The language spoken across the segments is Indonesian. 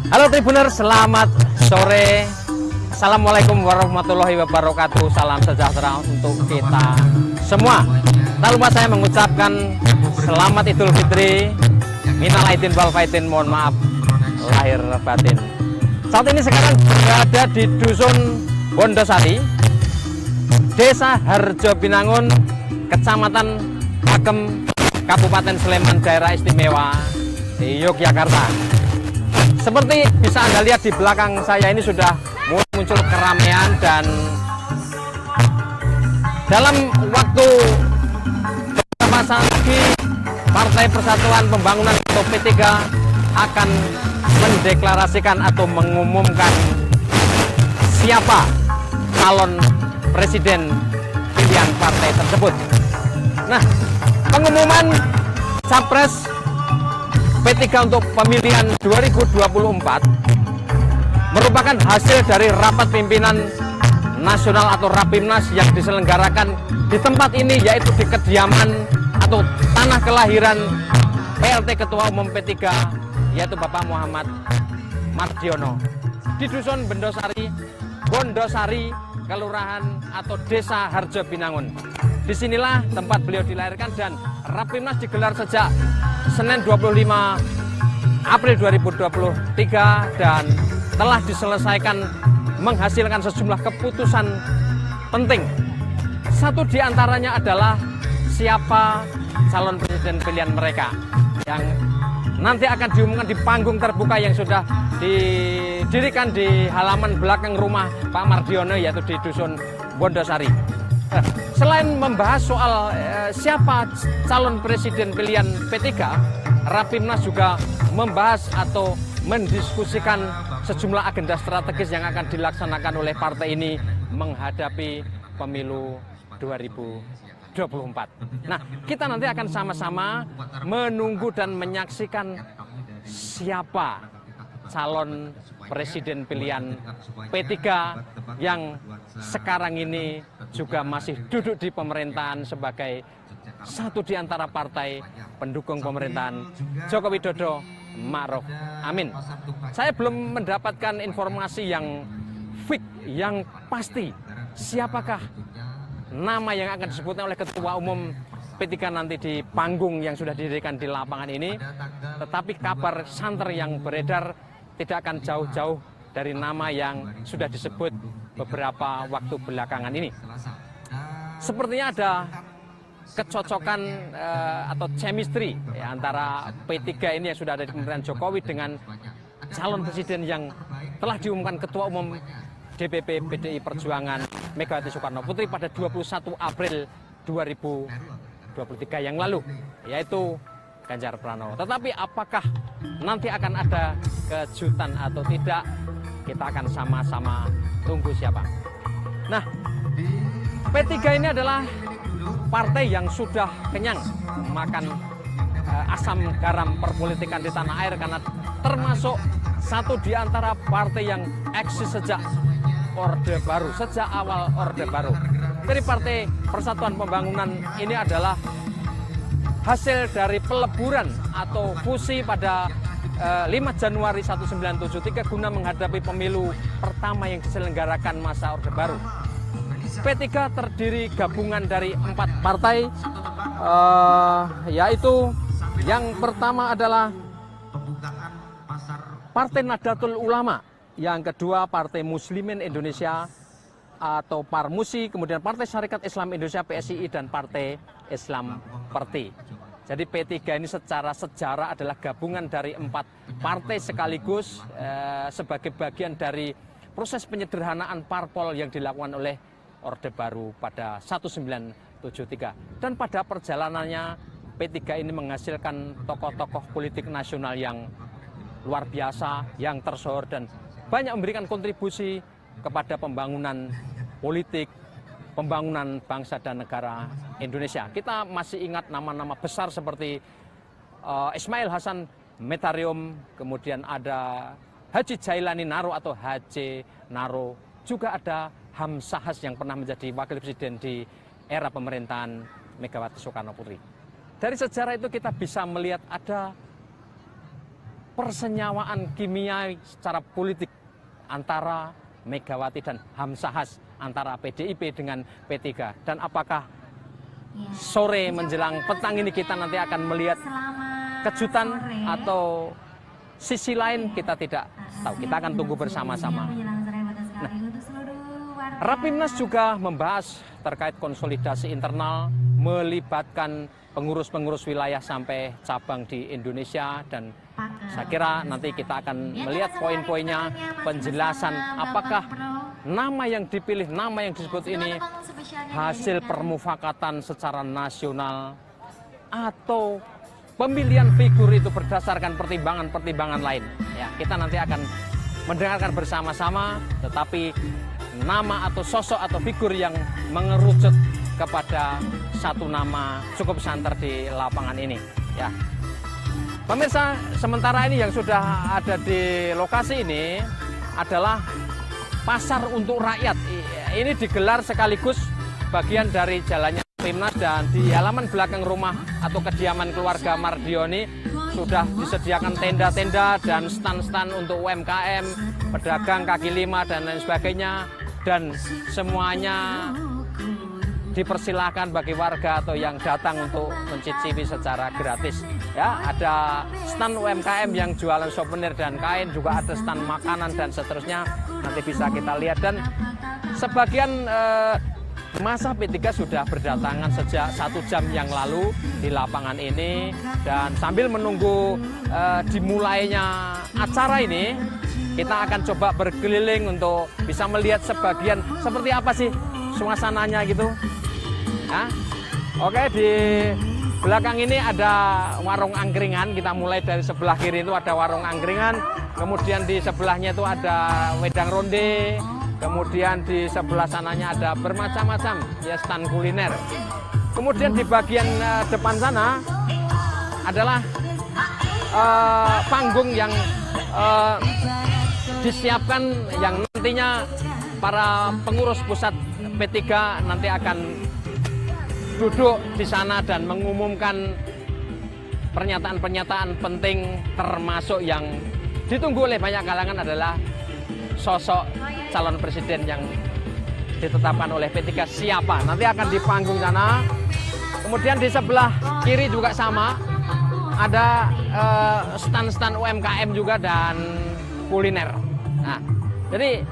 Halo Tribuners, selamat sore. Assalamualaikum warahmatullahi wabarakatuh. Salam sejahtera untuk kita semua. Tak lupa saya mengucapkan selamat Idul Fitri, minal aidin wal faizin, mohon maaf lahir batin. Saat ini sekarang berada di Dusun Bondosari, Desa Harjo Binangun, Kecamatan Pagem, Kabupaten Sleman, Daerah Istimewa Yogyakarta. Seperti bisa Anda lihat di belakang saya ini sudah mulai muncul keramaian, dan dalam waktu beberapa saat lagi Partai Persatuan Pembangunan atau P3 akan mendeklarasikan atau mengumumkan siapa calon presiden pilihan partai tersebut. Nah, pengumuman Capres P3 untuk pemilihan 2024 merupakan hasil dari rapat pimpinan nasional atau Rapimnas yang diselenggarakan di tempat ini, yaitu di kediaman atau tanah kelahiran PLT Ketua Umum P3, yaitu Bapak Muhammad Mardiono, di Dusun Bondosari, Kelurahan atau Desa Harjo Binangun. Disinilah tempat beliau dilahirkan, dan Rapimnas digelar sejak Senin 25 April 2023 dan telah diselesaikan menghasilkan sejumlah keputusan penting. Satu di antaranya adalah siapa calon presiden pilihan mereka yang nanti akan diumumkan di panggung terbuka yang sudah didirikan di halaman belakang rumah Pak Mardiono, yaitu di Dusun Bondosari. Selain membahas soal siapa calon presiden pilihan P3, Rapimnas juga membahas atau mendiskusikan sejumlah agenda strategis yang akan dilaksanakan oleh partai ini menghadapi pemilu 2024. Nah, kita nanti akan sama-sama menunggu dan menyaksikan siapa calon presiden pilihan P3 yang sekarang ini juga masih duduk di pemerintahan sebagai satu di antara partai pendukung pemerintahan Joko Widodo Ma'ruf Amin. Saya belum mendapatkan informasi yang fix, yang pasti siapakah nama yang akan disebutkan oleh Ketua Umum P3 nanti di panggung yang sudah didirikan di lapangan ini. Tetapi kabar santer yang beredar tidak akan jauh-jauh dari nama yang sudah disebut beberapa waktu belakangan ini. Sepertinya ada kecocokan atau chemistry antara P3 ini yang sudah ada di pemerintahan Jokowi dengan calon presiden yang telah diumumkan Ketua Umum DPP PDI Perjuangan Megawati Soekarno Putri pada 21 April 2023 yang lalu, yaitu Ganjar Pranowo. Tetapi apakah nanti akan ada kejutan atau tidak, kita akan sama-sama tunggu siapa. Nah, P3 ini adalah partai yang sudah kenyang makan asam garam perpolitikan di tanah air, karena termasuk satu di antara partai yang eksis sejak Orde Baru, sejak awal Orde Baru. Jadi Partai Persatuan Pembangunan ini adalah hasil dari peleburan atau fusi pada 5 Januari 1973 guna menghadapi pemilu pertama yang diselenggarakan masa Orde Baru. P3 terdiri gabungan dari 4 partai, yaitu yang pertama adalah Partai Nahdlatul Ulama, yang kedua Partai Muslimin Indonesia atau Parmusi, kemudian Partai Syarikat Islam Indonesia PSII, dan Partai Islam Perti. Jadi P3 ini secara sejarah adalah gabungan dari 4 partai sekaligus sebagai bagian dari proses penyederhanaan parpol yang dilakukan oleh Orde Baru pada 1973. Dan pada perjalanannya P3 ini menghasilkan tokoh-tokoh politik nasional yang luar biasa, yang tersohor, dan banyak memberikan kontribusi kepada pembangunan politik, pembangunan bangsa dan negara Indonesia. Kita masih ingat nama-nama besar seperti Ismail Hasan Metarium, kemudian ada Haji Jailani Naro atau HJ Naro, juga ada Hamzahas yang pernah menjadi wakil presiden di era pemerintahan Megawati Soekarno Putri. Dari sejarah itu kita bisa melihat ada persenyawaan kimia secara politik antara Megawati dan Hamzahas, antara PDIP dengan P3. Dan apakah sore menjelang petang ini kita nanti akan melihat kejutan atau sisi lain, kita tidak tahu. Kita akan tunggu bersama-sama. Nah, Rapimnas juga membahas terkait konsolidasi internal, melibatkan pengurus-pengurus wilayah sampai cabang di Indonesia, dan saya kira nanti kita akan melihat poin-poinnya, penjelasan apakah nama yang dipilih, nama yang disebut ini hasil permufakatan secara nasional atau pemilihan figur itu berdasarkan pertimbangan-pertimbangan lain. Ya, kita nanti akan mendengarkan bersama-sama, tetapi nama atau sosok atau figur yang mengerucut kepada satu nama cukup santer di lapangan ini. Ya, pemirsa, sementara ini yang sudah ada di lokasi ini adalah pasar untuk rakyat. Ini digelar sekaligus bagian dari jalannya Rapimnas, dan di halaman belakang rumah atau kediaman keluarga Mardioni sudah disediakan tenda-tenda dan stand-stand untuk UMKM, pedagang kaki lima dan lain sebagainya, dan semuanya dipersilahkan bagi warga atau yang datang untuk mencicipi secara gratis. Ya, ada stand UMKM yang jualan souvenir dan kain, juga ada stand makanan dan seterusnya. Nanti bisa kita lihat, dan sebagian masa P3 sudah berdatangan sejak 1 jam yang lalu di lapangan ini, dan sambil menunggu dimulainya acara ini, kita akan coba berkeliling untuk bisa melihat sebagian seperti apa sih suasananya gitu. Nah, oke, di belakang ini ada warung angkringan. Kita mulai dari sebelah kiri itu ada warung angkringan, kemudian di sebelahnya itu ada wedang ronde, kemudian di sebelah sananya ada bermacam-macam ya stand kuliner. Kemudian di bagian depan sana adalah panggung yang disiapkan, yang nantinya para pengurus pusat P3 nanti akan duduk di sana dan mengumumkan pernyataan-pernyataan penting, termasuk yang ditunggu oleh banyak kalangan adalah sosok calon presiden yang ditetapkan oleh P3 siapa. Nanti akan di panggung sana. Kemudian di sebelah kiri juga sama, ada stand-stand UMKM juga dan kuliner. Nah, jadi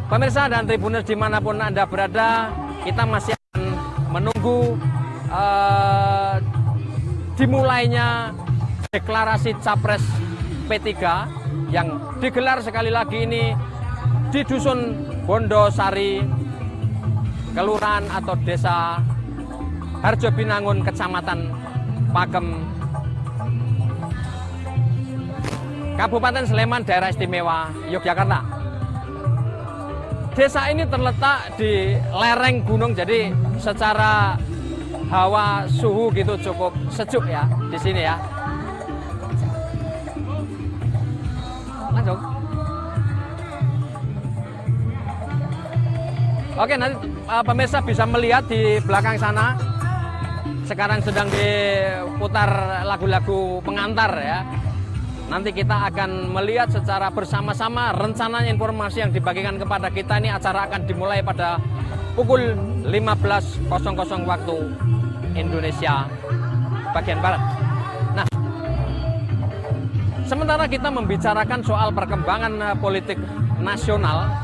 pemirsa dan tribuners dimanapun Anda berada, kita masih akan menunggu dimulainya deklarasi Capres P3 yang digelar sekali lagi ini di Dusun Bondosari, Kelurahan atau Desa Harjobinangun, Kecamatan Pagem, Kabupaten Sleman, Daerah Istimewa Yogyakarta. Desa ini terletak di lereng gunung, jadi secara hawa suhu gitu cukup sejuk ya di sini ya. Langsung. Oke, nanti pemirsa bisa melihat di belakang sana. Sekarang sedang diputar lagu-lagu pengantar ya. Nanti kita akan melihat secara bersama-sama rencananya informasi yang dibagikan kepada kita ini. Acara akan dimulai pada pukul 15.00 waktu Indonesia bagian Barat. Nah, sementara kita membicarakan soal perkembangan politik nasional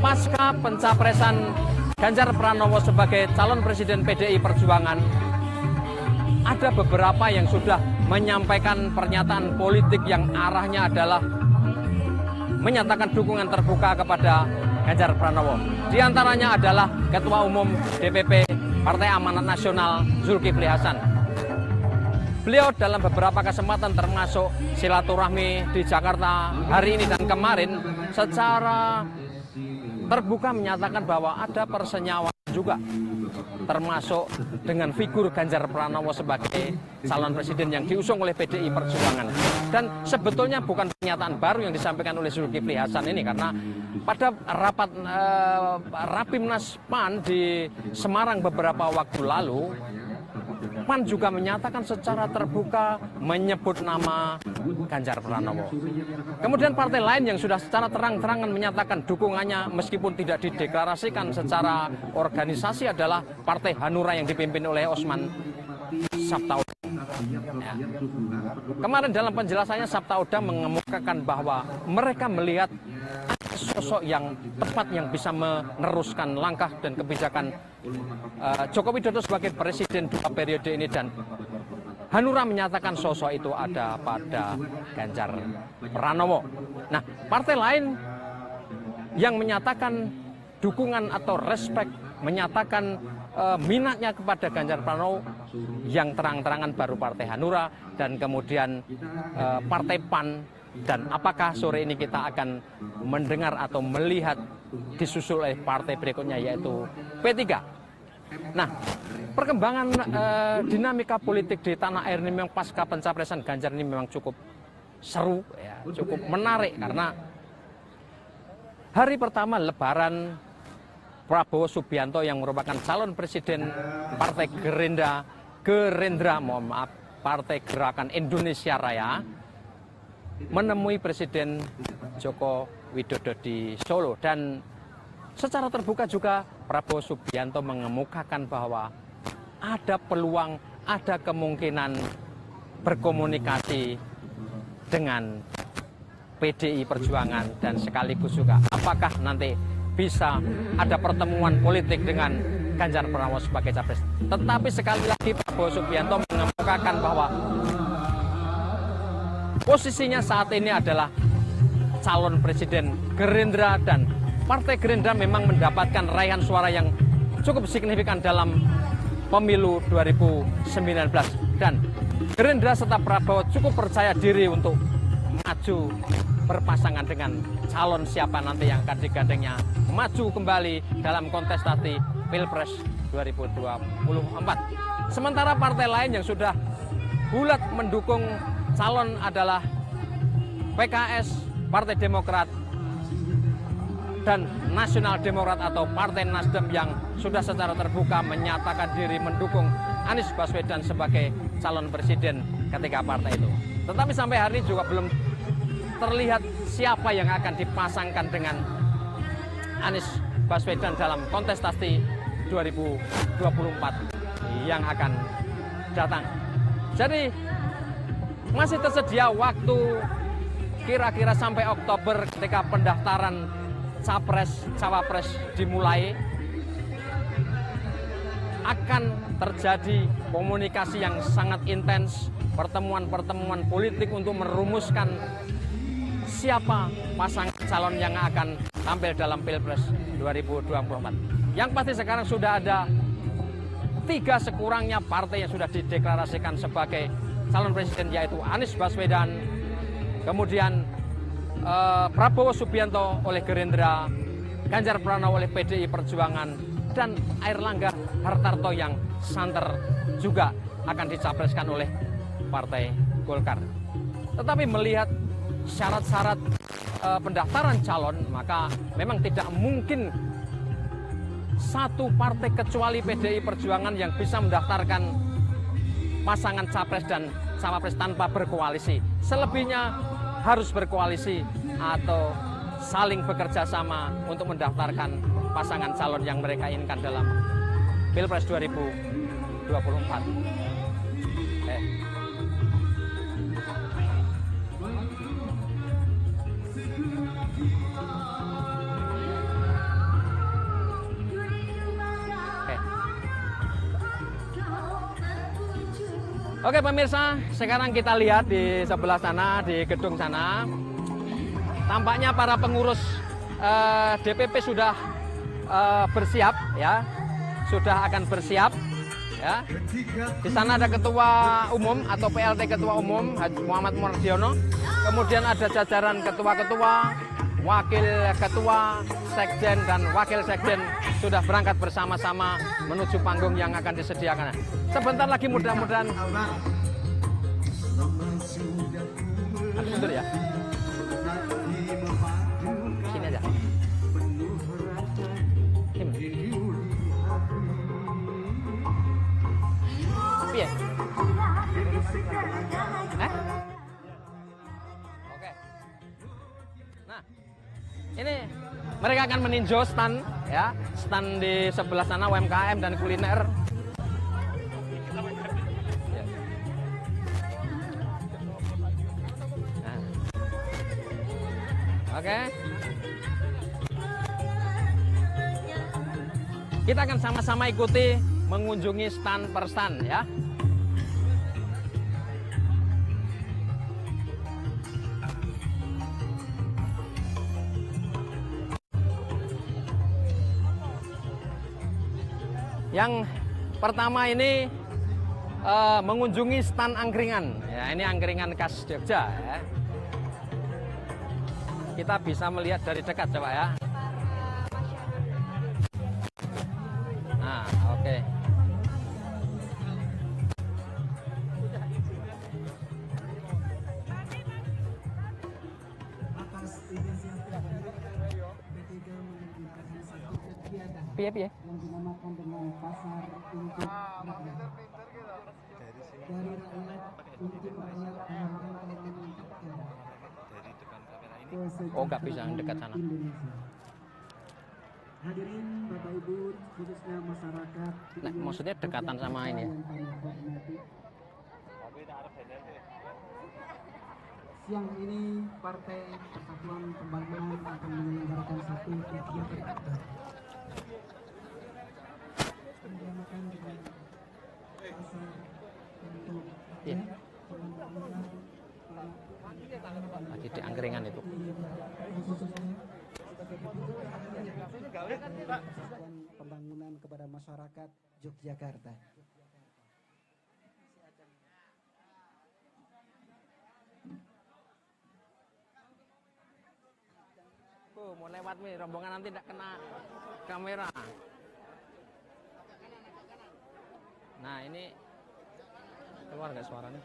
pasca pencapresan Ganjar Pranowo sebagai calon presiden PDI Perjuangan, ada beberapa yang sudah menyampaikan pernyataan politik yang arahnya adalah menyatakan dukungan terbuka kepada Ganjar Pranowo. Di antaranya adalah Ketua Umum DPP Partai Amanat Nasional Zulkifli Hasan. Beliau dalam beberapa kesempatan termasuk silaturahmi di Jakarta hari ini dan kemarin secara terbuka menyatakan bahwa ada persenyawaan juga, termasuk dengan figur Ganjar Pranowo sebagai calon presiden yang diusung oleh PDI Perjuangan. Dan sebetulnya bukan pernyataan baru yang disampaikan oleh Zulkifli Hasan ini, karena pada rapat Rapimnas PAN di Semarang beberapa waktu lalu, PAN juga menyatakan secara terbuka menyebut nama Ganjar Pranowo. Kemudian partai lain yang sudah secara terang-terangan menyatakan dukungannya meskipun tidak dideklarasikan secara organisasi adalah Partai Hanura yang dipimpin oleh Osman Sabtaodang. Ya. Kemarin dalam penjelasannya Sabtaodang mengemukakan bahwa mereka melihat sosok yang tepat yang bisa meneruskan langkah dan kebijakan Joko Widodo sebagai presiden 2 periode ini, dan Hanura menyatakan sosok itu ada pada Ganjar Pranowo. Nah, partai lain yang menyatakan dukungan atau respect, menyatakan minatnya kepada Ganjar Pranowo yang terang-terangan baru Partai Hanura dan kemudian Partai PAN. Dan apakah sore ini kita akan mendengar atau melihat disusul oleh partai berikutnya yaitu P3. Nah, perkembangan dinamika politik di tanah air ini memang pasca pencapresan Ganjar ini memang cukup seru, ya, cukup menarik karena hari pertama Lebaran Prabowo Subianto yang merupakan calon presiden Partai Partai Gerakan Indonesia Raya menemui Presiden Joko Widodo di Solo, dan secara terbuka juga Prabowo Subianto mengemukakan bahwa ada peluang, ada kemungkinan berkomunikasi dengan PDI Perjuangan dan sekaligus juga apakah nanti bisa ada pertemuan politik dengan Ganjar Pranowo sebagai capres. Tetapi sekali lagi Prabowo Subianto mengemukakan bahwa posisinya saat ini adalah calon presiden Gerindra, dan Partai Gerindra memang mendapatkan raihan suara yang cukup signifikan dalam pemilu 2019, dan Gerindra serta Prabowo cukup percaya diri untuk maju berpasangan dengan calon siapa nanti yang akan digandengnya maju kembali dalam kontestasi Pilpres 2024. Sementara partai lain yang sudah bulat mendukung calon adalah PKS, Partai Demokrat, dan Nasional Demokrat atau Partai Nasdem yang sudah secara terbuka menyatakan diri mendukung Anies Baswedan sebagai calon presiden ketika partai itu. Tetapi sampai hari ini juga belum terlihat siapa yang akan dipasangkan dengan Anies Baswedan dalam kontestasi 2024 yang akan datang. Jadi masih tersedia waktu kira-kira sampai Oktober ketika pendaftaran Capres-Cawapres dimulai. Akan terjadi komunikasi yang sangat intens, pertemuan-pertemuan politik untuk merumuskan siapa pasangan calon yang akan tampil dalam Pilpres 2024. Yang pasti sekarang sudah ada 3 sekurangnya partai yang sudah dideklarasikan sebagai calon presiden, yaitu Anies Baswedan, kemudian Prabowo Subianto oleh Gerindra, Ganjar Pranowo oleh PDI Perjuangan, dan Airlangga Hartarto yang santer juga akan dicapreskan oleh Partai Golkar. Tetapi melihat syarat-syarat pendaftaran calon, maka memang tidak mungkin satu partai kecuali PDI Perjuangan yang bisa mendaftarkan pasangan capres dan cawapres tanpa berkoalisi. Selebihnya harus berkoalisi atau saling bekerja sama untuk mendaftarkan pasangan calon yang mereka inginkan dalam Pilpres 2024. Oke pemirsa, sekarang kita lihat di sebelah sana, di gedung sana. Tampaknya para pengurus DPP sudah bersiap, ya, sudah akan bersiap, ya. Di sana ada Ketua Umum atau PLT Ketua Umum Haji Muhammad Mardiono. Kemudian ada jajaran ketua-ketua, wakil ketua, sekjen dan wakil sekjen sudah berangkat bersama-sama menuju panggung yang akan disediakan. Sebentar lagi mudah-mudahan. Mundur ya. Sini aja. Iya. piye? Oke. Nah, ini mereka akan meninjau stand ya, stand di sebelah sana UMKM dan kuliner. Nah. Oke. Kita akan sama-sama ikuti mengunjungi stand per stand ya. Yang pertama ini mengunjungi stand angkringan. Ya, ini angkringan khas Jogja ya. Kita bisa melihat dari dekat coba ya. Nah, oke. Piye. Yang dinamakan dengan pasar untuk rakyat. Dari rakyat untuk rakyat menyampaikan untuk Oh, nggak bisa dekat sana. Indonesia. Hadirin Bapak Ibu, khususnya masyarakat. Nah, maksudnya dekatan sama ini. Siang ini Partai Persatuan Pembangunan akan menyelenggarakan satu kegiatan dinamakan dengan pasar untuk Lagi di angkringan itu. Persatuan Pembangunan kepada masyarakat Yogyakarta. Oh, mau lewat nih rombongan nanti tidak kena kamera. Nah, ini keluar nggak suaranya?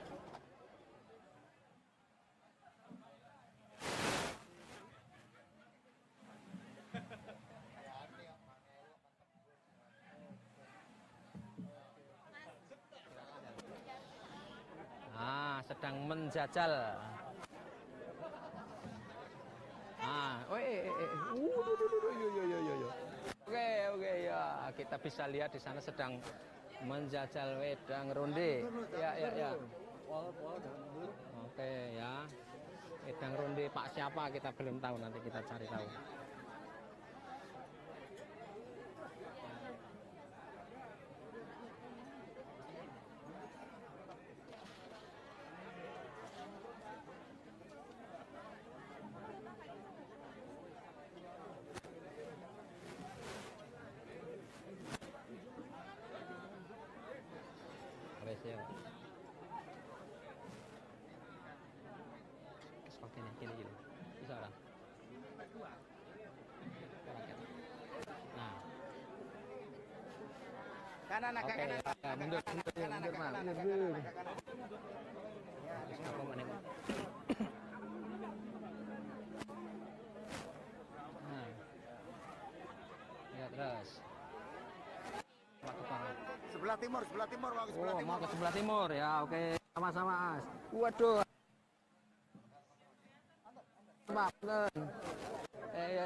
Sedang menjajal. Oke ya, kita bisa lihat di sana sedang menjajal wedang ronde. Ya. Oke ya. Wedang ronde Pak siapa kita belum tahu, nanti kita cari tahu. Gini. Bisa orang. Nah. Kanan agak kanan. Ya, mundur, Pak. Mundur. Nah. Ya, terus. Sebelah timur, Bang. Mau ke sebelah timur ya. Oke, sama-sama, As. Waduh. Pak, ya.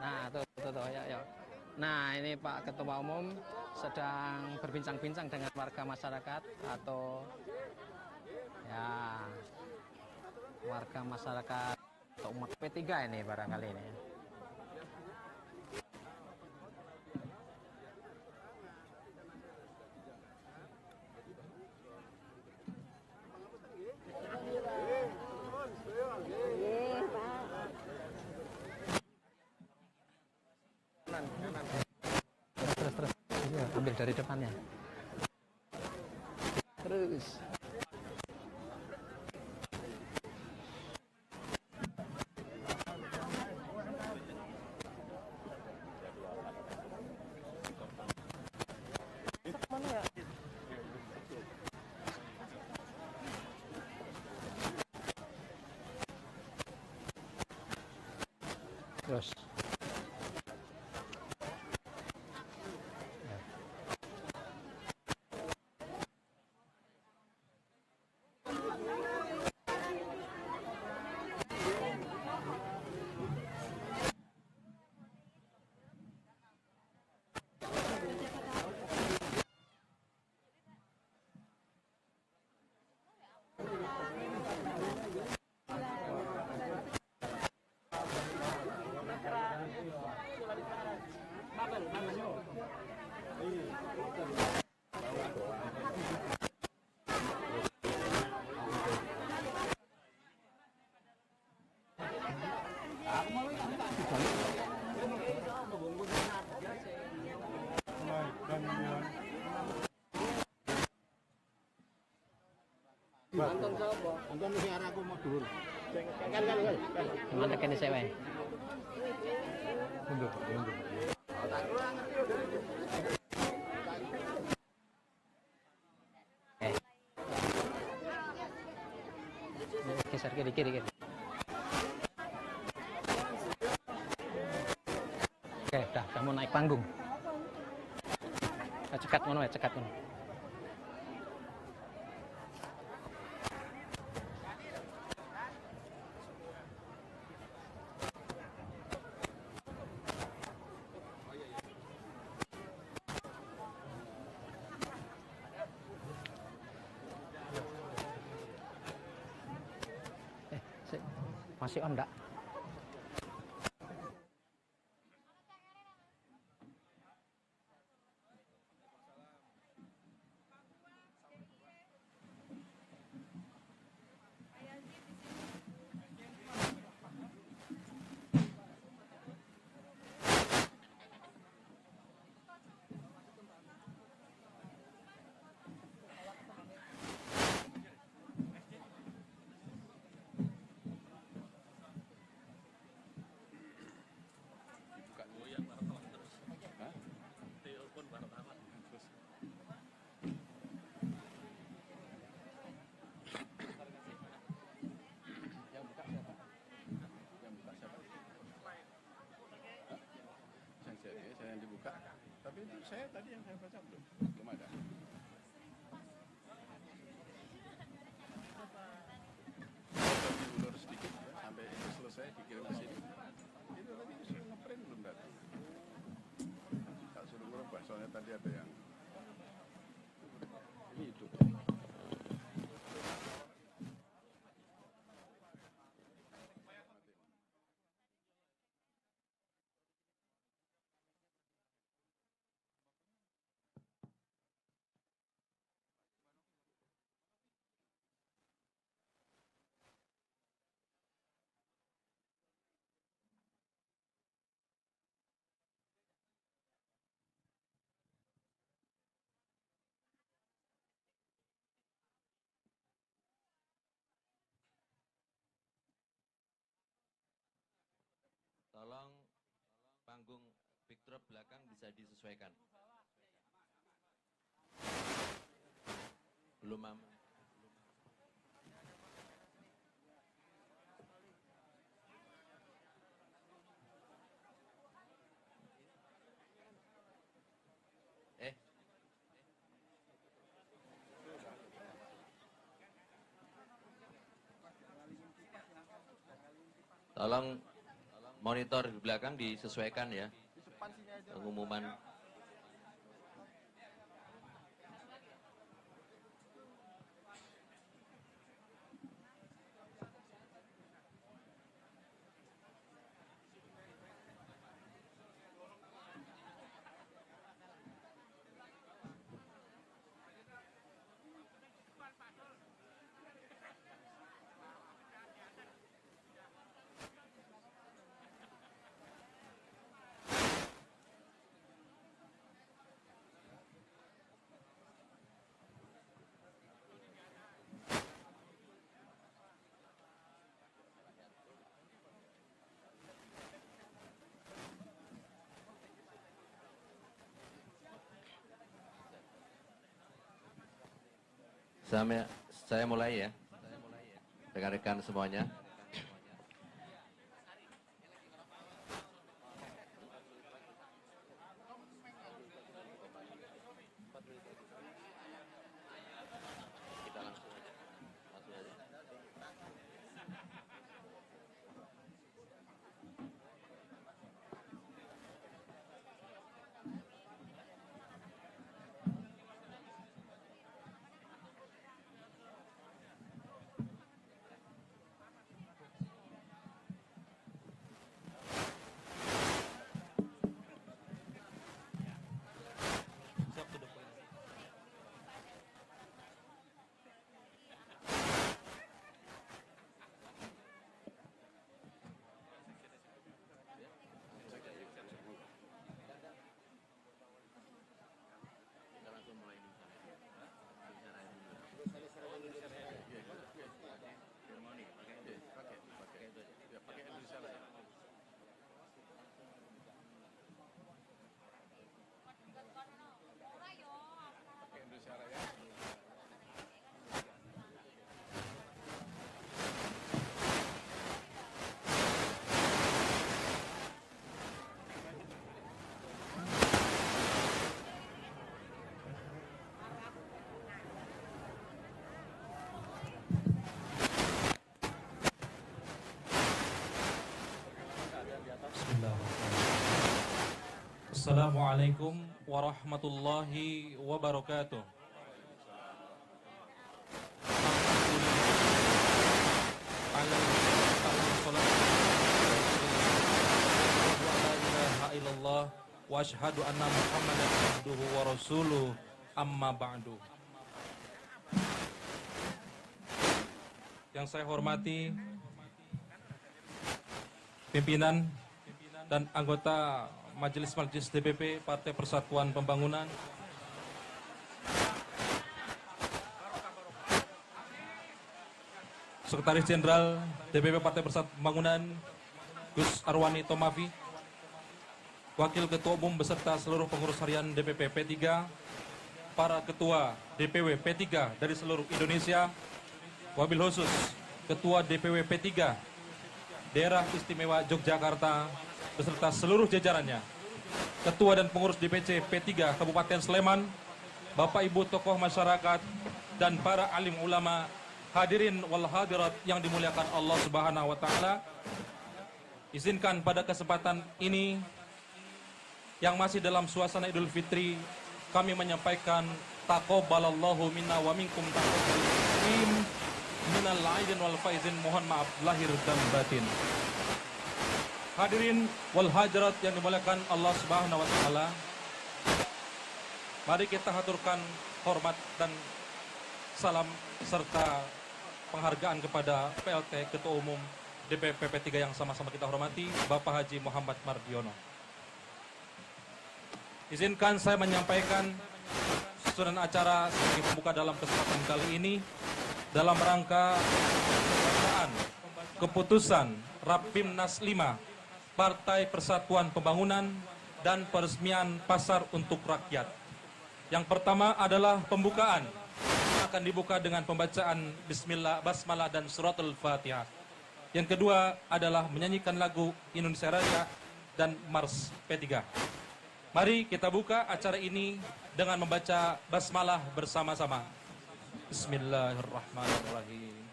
Nah, tuh, ya. Nah, ini Pak Ketua Umum sedang berbincang-bincang dengan warga masyarakat atau ya warga masyarakat atau umat P3 ini barangkali ini. Terus. Ya, ambil dari depannya. Terus. Mana ya? Terus. Anton mesti arah aku mau dhuwur. Mana kene sik wae. Eh. Geser ke dikit dikit. Oke, dah kamu naik panggung. Cekat ngono ya, cekat ngono. Masih on enggak? Saya yang dibuka, tapi itu saya tadi yang saya baca belum ada. Diulur sedikit ya, sampai itu selesai dikirim ke sini. Itu tadi disuruh ngeprint belum datang. Tak suruh ngerubah, soalnya tadi ada yang ini hidup. Tolong panggung backdrop belakang bisa disesuaikan. Belum aman. Tolong monitor di belakang disesuaikan ya. Pengumuman. Saya mulai ya, rekan-rekan semuanya. Kita langsung aja. Assalamualaikum warahmatullahi wabarakatuh. Wa asyhadu anna Muhammadan abduhu wa rasuluh, amma ba'du. Yang saya hormati pimpinan dan anggota Majelis DPP Partai Persatuan Pembangunan, Sekretaris Jenderal DPP Partai Persatuan Pembangunan Gus Arwani Tomafi, Wakil Ketua Umum beserta seluruh pengurus harian DPP P3, para ketua DPW P3 dari seluruh Indonesia, wabil khusus Ketua DPW P3 Daerah Istimewa Yogyakarta beserta seluruh jajarannya, Ketua dan pengurus DPC P3 Kabupaten Sleman, Bapak Ibu tokoh masyarakat, dan para alim ulama, hadirin wal hadirat yang dimuliakan Allah Subhanahu wa taala. Izinkan pada kesempatan ini yang masih dalam suasana Idul Fitri, kami menyampaikan taqabbalallahu minna wa minkum taqabbalim minal aidin wal faizin, mohon maaf lahir dan batin. Hadirin wal hadirat yang dimuliakan Allah Subhanahu wa taala, mari kita haturkan hormat dan salam serta penghargaan kepada PLT Ketua Umum DPP P3 yang sama-sama kita hormati, Bapak Haji Muhammad Mardiono. Izinkan saya menyampaikan susunan acara sebagai pembuka dalam kesempatan kali ini dalam rangka pembacaan keputusan Rapimnas 5 Partai Persatuan Pembangunan dan peresmian pasar untuk rakyat. Yang pertama adalah pembukaan, akan dibuka dengan pembacaan Bismillah, Basmalah dan Suratul Fatihah. Yang kedua adalah menyanyikan lagu Indonesia Raya dan Mars P3. Mari kita buka acara ini dengan membaca basmalah bersama-sama. Bismillahirrahmanirrahim.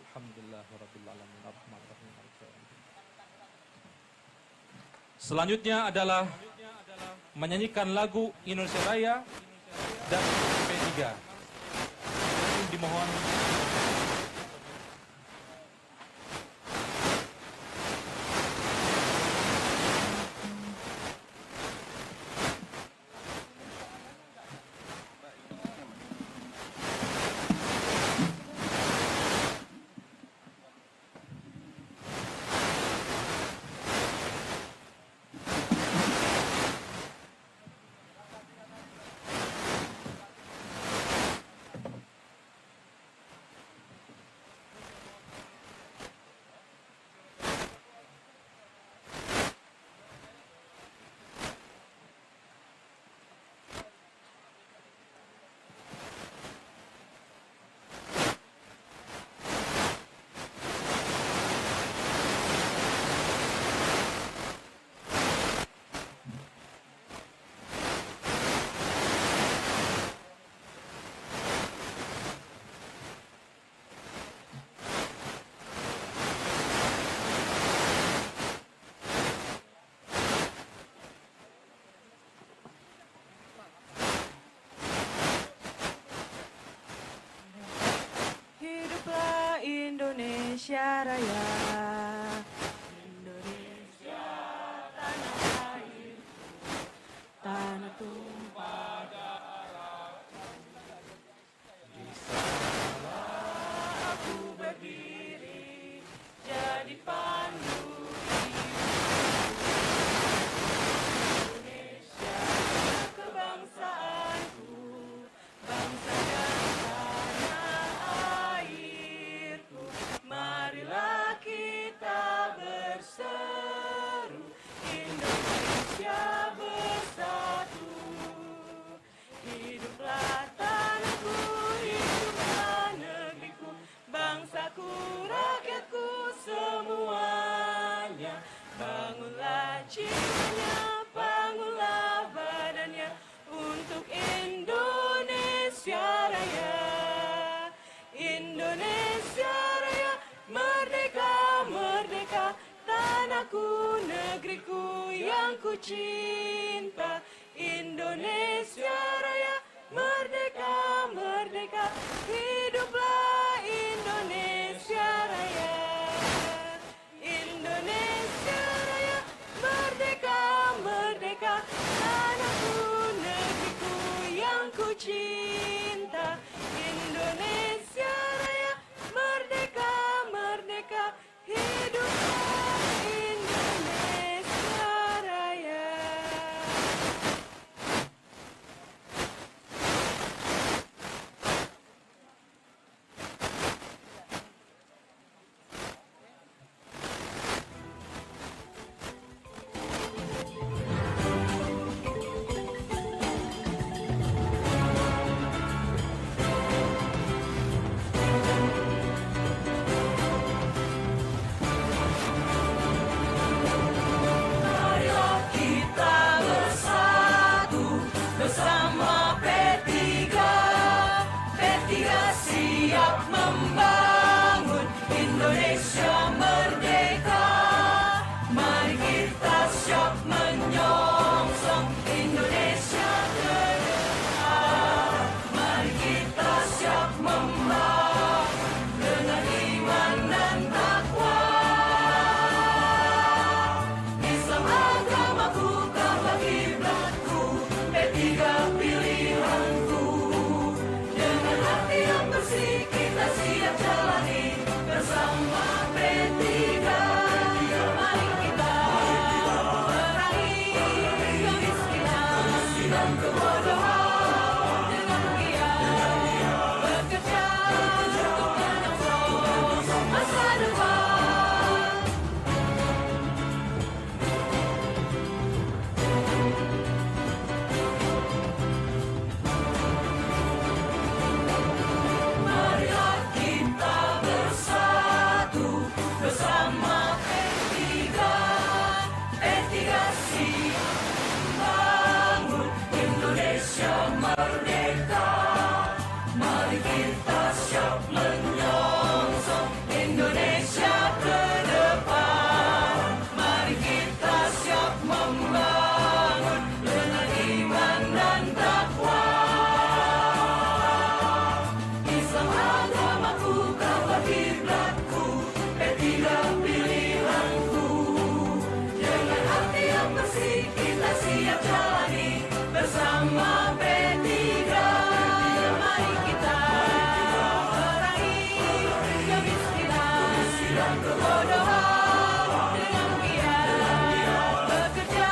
Alhamdulillahirabbil alamin arrahmanirrahim. Selanjutnya adalah menyanyikan lagu Indonesia Raya dan P3. Dimohon Indonesia Raya, Indonesia tanah air, tanah tumpah darah. Di sana aku berdiri, jadi pandu Indonesia kebangsaanku, bangsa dan tanah airku. Marilah kita berseru, Indonesia bersatu. Hiduplah tanahku, hiduplah negeriku, bangsaku, rakyatku semuanya. Bangunlah jiwanya, bangunlah badannya untuk Indonesia Raya. Indonesia Raya, merdeka, merdeka, tanahku, negeriku yang ku cinta. kita siap menyongsong Indonesia ke depan. Mari kita siap membangun dengan iman dan takwa. Islam agamaku, kaulah kiblatku, P3 pilihanku. Dengan hati yang bersih kita siap jalani bersama P3. Mari kita perangi kemiskinan, kebodohan dengan giat, bekerja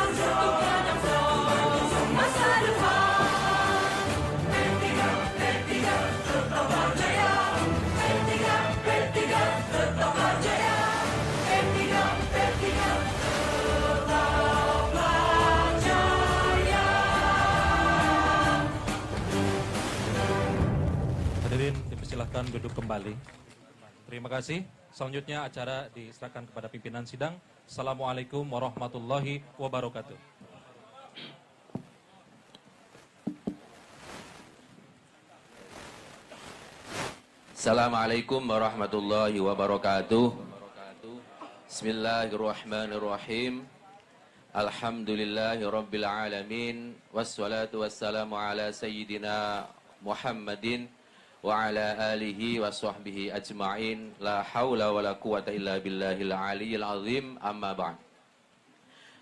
untuk menyongsong masa depan. P3 tetap berjaya, P3 tetap berjaya, P3 tetap berjaya. Hadirin dipersilahkan duduk kembali. Terima kasih. Selanjutnya acara diserahkan kepada pimpinan sidang. Assalamualaikum warahmatullahi wabarakatuh. Assalamualaikum warahmatullahi wabarakatuh. Bismillahirrahmanirrahim. Alhamdulillahi rabbil alamin. Wassalatu wassalamu ala sayyidina Muhammadin wa ala alihi wa sahbihi ajma'in. La hawla wa la quwata illa billahil aliyyil azim. Amma ba'd.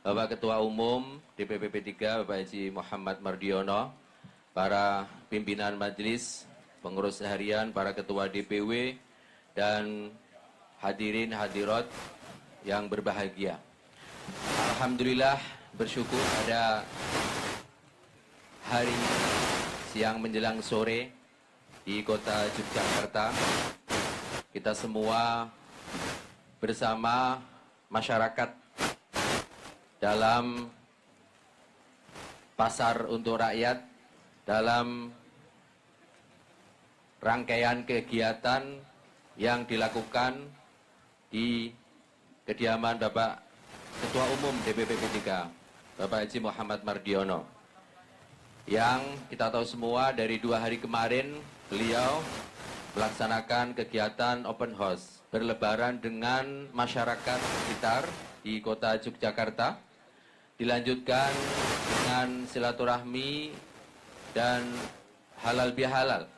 Bapak Ketua Umum DPP P3 Bapak Haji Muhammad Mardiono, para pimpinan majelis, pengurus harian, para ketua DPW, dan hadirin hadirat yang berbahagia. Alhamdulillah, bersyukur pada hari siang menjelang sore di kota Yogyakarta, kita semua bersama masyarakat dalam pasar untuk rakyat, dalam rangkaian kegiatan yang dilakukan di kediaman Bapak Ketua Umum DPP P3, Bapak Haji Muhammad Mardiono. Yang kita tahu semua dari 2 hari kemarin beliau melaksanakan kegiatan open house berlebaran dengan masyarakat sekitar di kota Yogyakarta, dilanjutkan dengan silaturahmi dan halal bihalal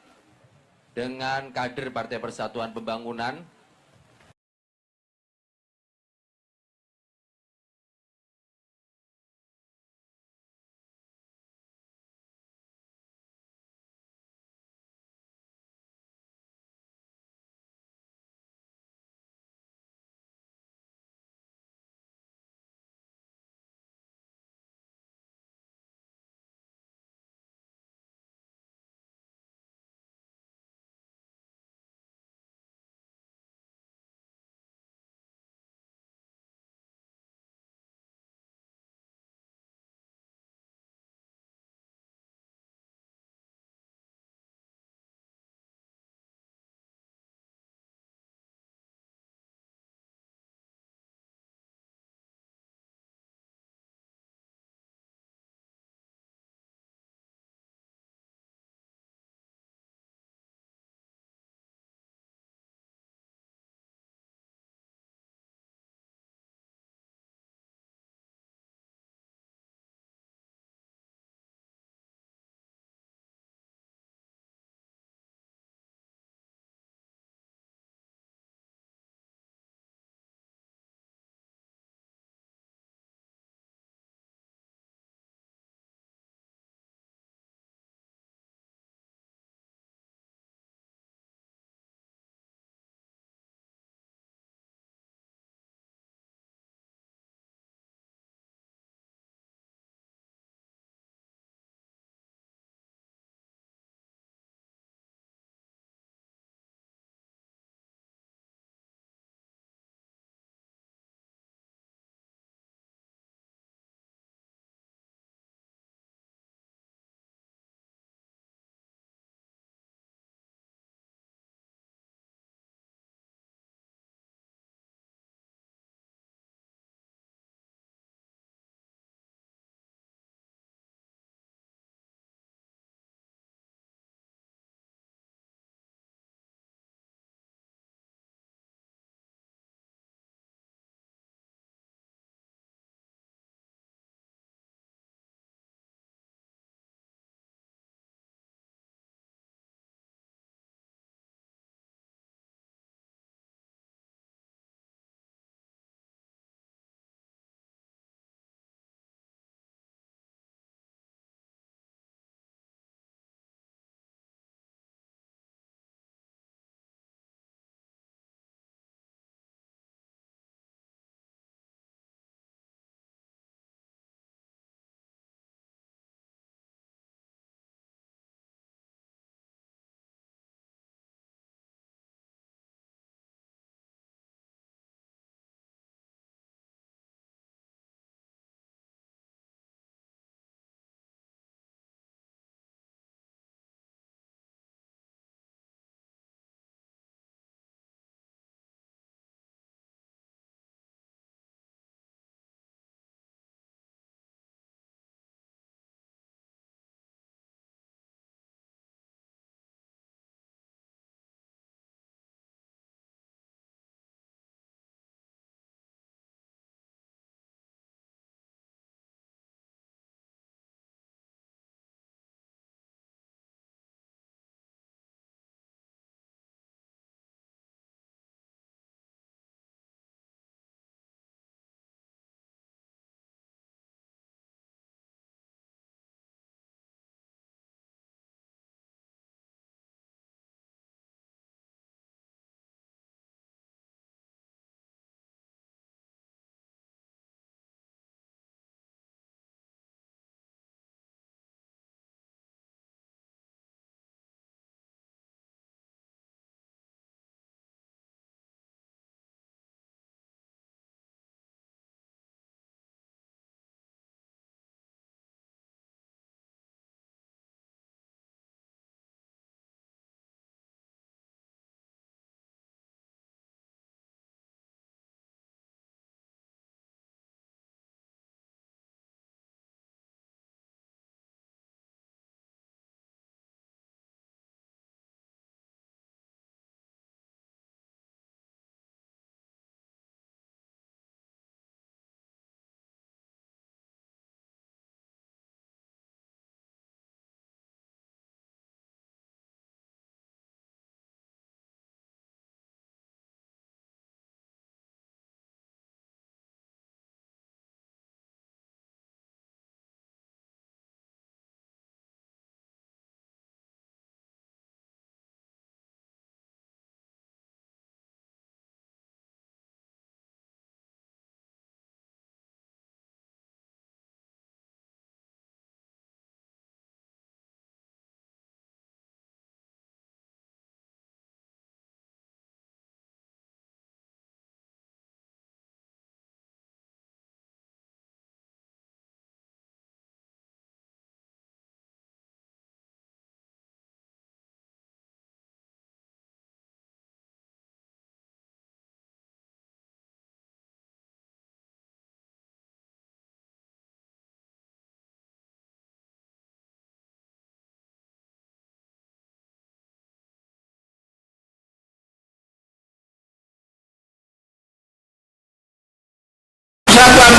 dengan kader Partai Persatuan Pembangunan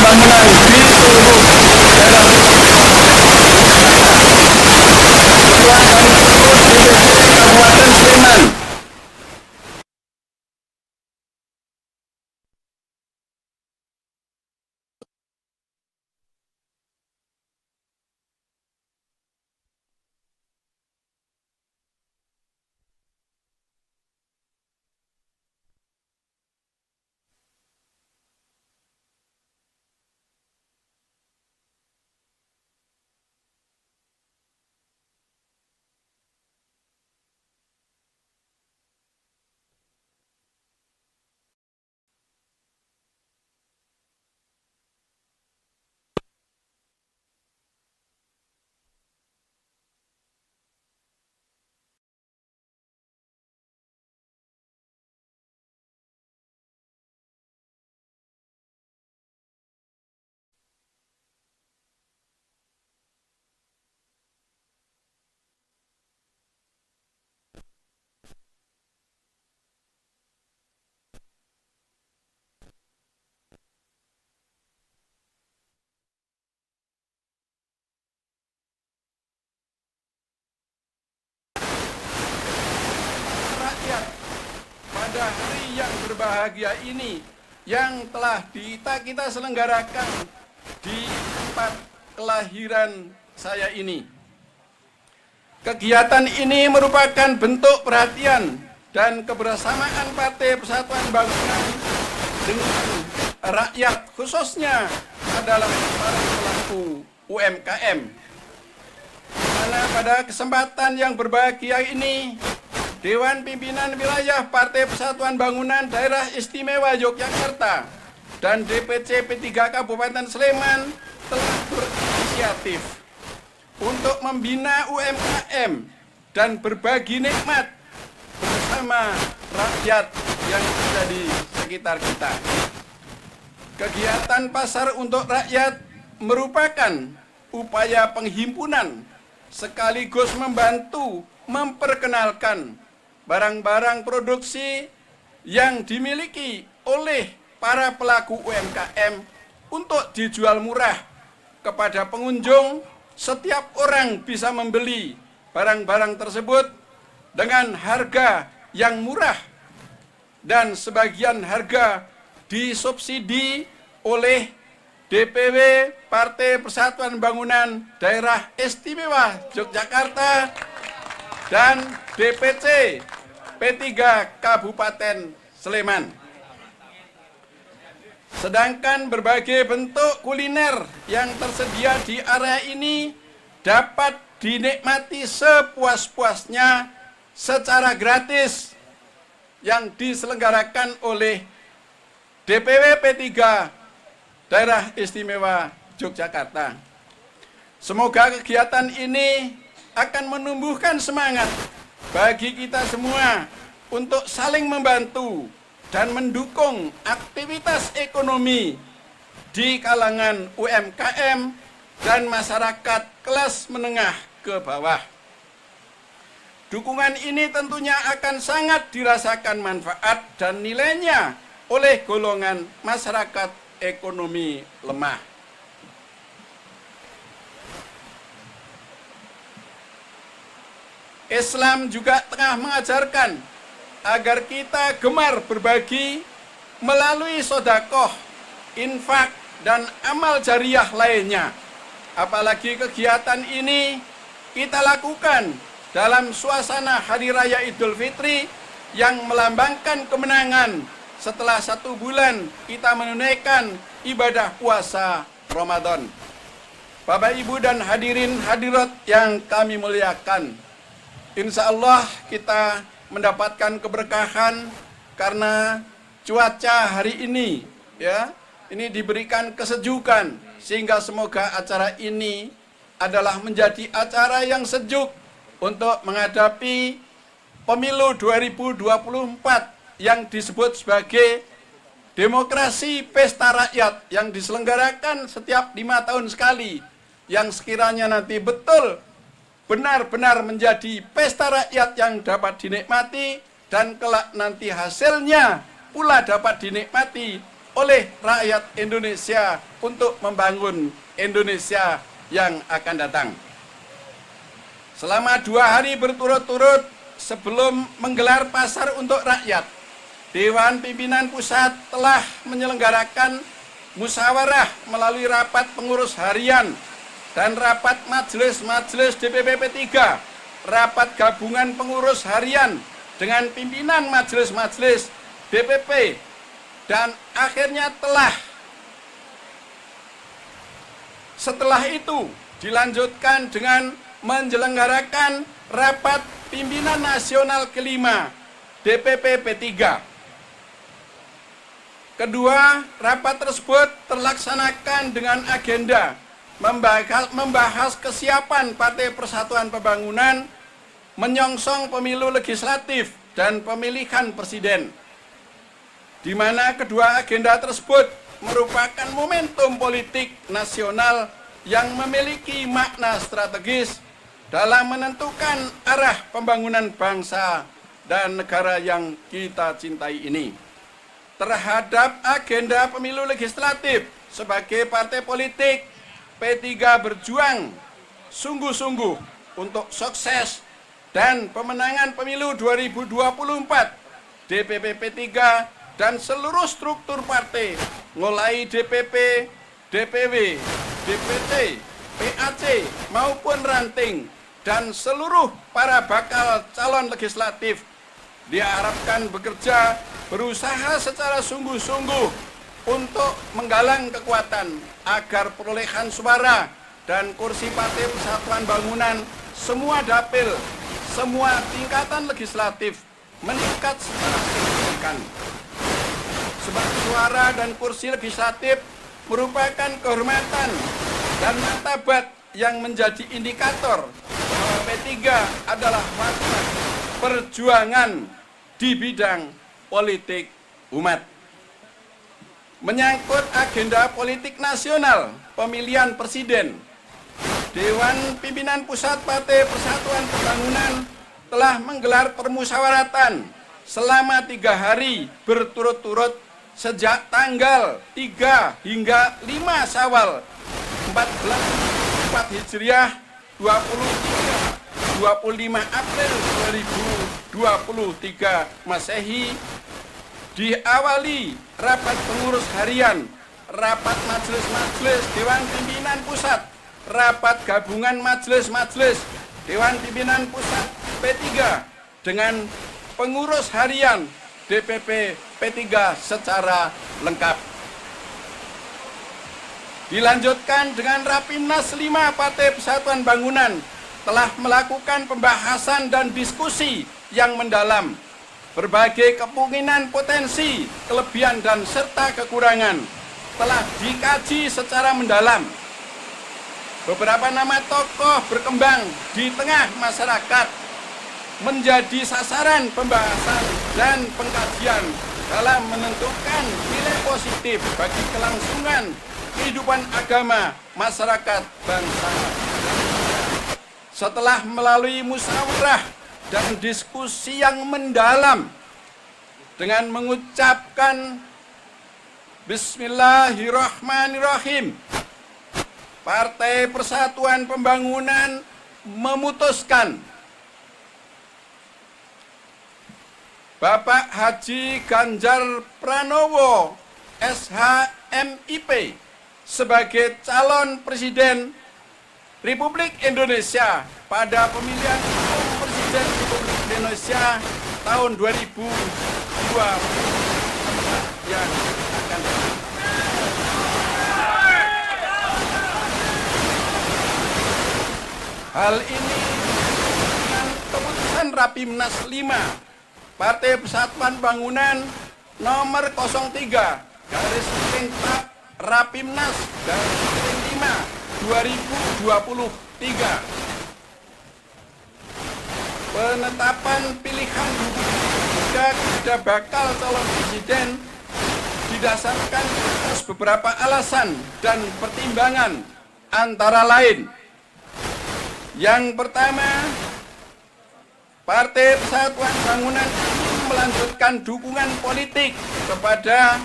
Pembangunan di seluruh daerah Ketua dan seluruh DPC Kabupaten Sleman. Rakyat pada hari yang berbahagia ini yang telah kita selenggarakan di tempat kelahiran saya ini. Kegiatan ini merupakan bentuk perhatian dan kebersamaan Partai Persatuan Bangunan dengan rakyat, khususnya adalah para pelaku UMKM. Karena pada kesempatan yang berbahagia ini, Dewan Pimpinan Wilayah Partai Persatuan Bangunan Daerah Istimewa Yogyakarta dan DPC P3 Kabupaten Sleman telah berinisiatif untuk membina UMKM dan berbagi nikmat bersama rakyat yang ada di sekitar kita. Kegiatan pasar untuk rakyat merupakan upaya penghimpunan sekaligus membantu memperkenalkan barang-barang produksi yang dimiliki oleh para pelaku UMKM untuk dijual murah kepada pengunjung. Setiap orang bisa membeli barang-barang tersebut dengan harga yang murah dan sebagian harga disubsidi oleh DPW Partai Persatuan Bangunan Daerah Istimewa Yogyakarta dan DPC P3 Kabupaten Sleman. Sedangkan berbagai bentuk kuliner yang tersedia di area ini dapat dinikmati sepuas-puasnya secara gratis yang diselenggarakan oleh DPW P3 Daerah Istimewa Yogyakarta. Semoga kegiatan ini akan menumbuhkan semangat bagi kita semua untuk saling membantu dan mendukung aktivitas ekonomi di kalangan UMKM dan masyarakat kelas menengah ke bawah. Dukungan ini tentunya akan sangat dirasakan manfaat dan nilainya oleh golongan masyarakat ekonomi lemah. Islam juga tengah mengajarkan agar kita gemar berbagi melalui sedekah, infak, dan amal jariah lainnya. Apalagi kegiatan ini kita lakukan dalam suasana Hari Raya Idul Fitri yang melambangkan kemenangan setelah 1 bulan kita menunaikan ibadah puasa Ramadan. Bapak, Ibu, dan hadirin hadirat yang kami muliakan, insya Allah kita mendapatkan keberkahan karena cuaca hari ini ini diberikan kesejukan, sehingga semoga acara ini adalah menjadi acara yang sejuk untuk menghadapi pemilu 2024 yang disebut sebagai demokrasi pesta rakyat yang diselenggarakan setiap 5 tahun sekali, yang sekiranya nanti betul benar-benar menjadi pesta rakyat yang dapat dinikmati dan kelak nanti hasilnya pula dapat dinikmati oleh rakyat Indonesia untuk membangun Indonesia yang akan datang. Selama 2 hari berturut-turut sebelum menggelar pasar untuk rakyat, Dewan Pimpinan Pusat telah menyelenggarakan musyawarah melalui rapat pengurus harian dan rapat majelis-majelis DPP P3, rapat gabungan pengurus harian dengan pimpinan majelis-majelis DPP, dan akhirnya setelah itu dilanjutkan dengan menyelenggarakan rapat pimpinan nasional kelima DPP P3. Kedua, rapat tersebut terlaksanakan dengan agenda membahas kesiapan Partai Persatuan Pembangunan menyongsong pemilu legislatif dan pemilihan presiden, di mana kedua agenda tersebut merupakan momentum politik nasional yang memiliki makna strategis dalam menentukan arah pembangunan bangsa dan negara yang kita cintai ini. Terhadap agenda pemilu legislatif, sebagai partai politik, P3 berjuang sungguh-sungguh untuk sukses dan pemenangan pemilu 2024. DPP P3 dan seluruh struktur partai, mulai DPP, DPW, DPT, PAC maupun ranting, dan seluruh para bakal calon legislatif diharapkan berusaha secara sungguh-sungguh untuk menggalang kekuatan agar perolehan suara dan kursi Partai Persatuan Bangunan semua dapil, semua tingkatan legislatif meningkat secara signifikan. Sebab suara dan kursi legislatif merupakan kehormatan dan martabat yang menjadi indikator bahwa P3 adalah warna perjuangan di bidang politik umat. Menyangkut agenda politik nasional pemilihan presiden, Dewan Pimpinan Pusat Partai Persatuan Pembangunan telah menggelar permusyawaratan selama 3 hari berturut-turut sejak tanggal 3 hingga 5 Syawal 1444 Hijriah 25 April 2023 Masehi, diawali rapat pengurus harian, rapat majelis-majelis Dewan Pimpinan Pusat, rapat gabungan majelis-majelis Dewan Pimpinan Pusat P3 dengan pengurus harian DPP P3 secara lengkap. Dilanjutkan dengan Rapimnas 5 Partai Persatuan Bangunan telah melakukan pembahasan dan diskusi yang mendalam. Berbagai kemungkinan potensi, kelebihan dan serta kekurangan telah dikaji secara mendalam. Beberapa nama tokoh berkembang di tengah masyarakat menjadi sasaran pembahasan dan pengkajian dalam menentukan nilai positif bagi kelangsungan kehidupan agama masyarakat bangsa. Setelah melalui musyawarah dan diskusi yang mendalam dengan mengucapkan Bismillahirrahmanirrahim, Partai Persatuan Pembangunan memutuskan Bapak Haji Ganjar Pranowo SHMIP sebagai calon presiden Republik Indonesia pada pemilihan umum presiden Republik Indonesia tahun 2024 yang akan datang. Hal ini dengan keputusan Rapimnas 5 Partai Persatuan Bangunan nomor 03 garis miring Rapimnas garis miring 5 2023. Penetapan pilihan kepada bakal calon presiden didasarkan atas beberapa alasan dan pertimbangan, antara lain: yang pertama, Partai Persatuan Bangunan melanjutkan dukungan politik kepada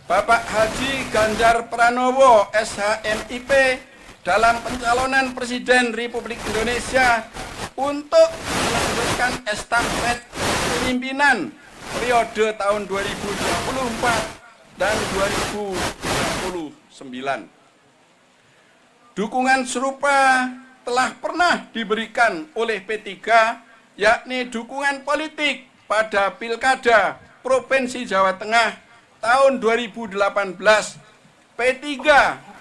Bapak Haji Ganjar Pranowo SHMIP dalam pencalonan Presiden Republik Indonesia untuk melanjutkan estafet kepemimpinan periode tahun 2024 dan 2029. Dukungan serupa telah pernah diberikan oleh P3, yakni dukungan politik pada Pilkada Provinsi Jawa Tengah tahun 2018. P3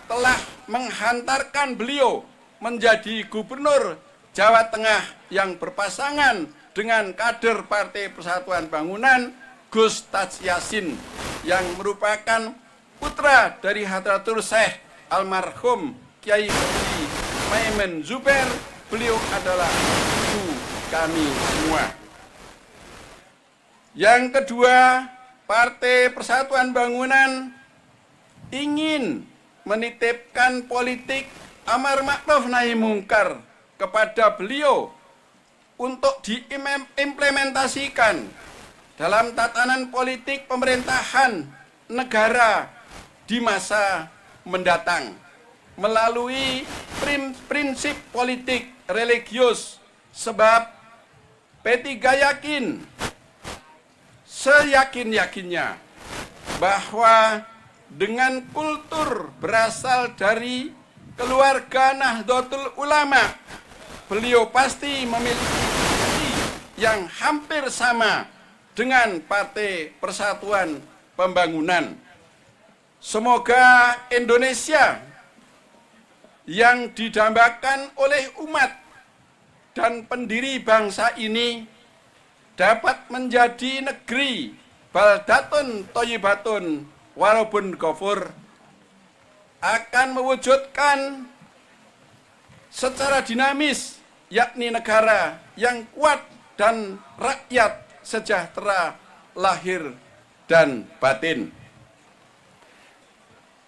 telah menghantarkan beliau menjadi Gubernur Jawa Tengah yang berpasangan dengan kader Partai Persatuan Bangunan Gus Taj Yassin yang merupakan putra dari Hadratul Syekh almarhum Kiai Haji Maimun Zubair. Beliau adalah ibu kami semua. Yang kedua, Partai Persatuan Bangunan ingin menitipkan politik amar ma'ruf nahi mungkar kepada beliau untuk diimplementasikan dalam tatanan politik pemerintahan negara di masa mendatang melalui prinsip politik religius, sebab P3 yakin seyakin-yakinnya bahwa dengan kultur berasal dari keluarga Nahdlatul Ulama, beliau pasti memiliki visi yang hampir sama dengan Partai Persatuan Pembangunan. Semoga Indonesia yang didambakan oleh umat dan pendiri bangsa ini dapat menjadi negeri baldatun thayyibatun warabun ghafur, akan mewujudkan secara dinamis, yakni negara yang kuat dan rakyat sejahtera lahir dan batin.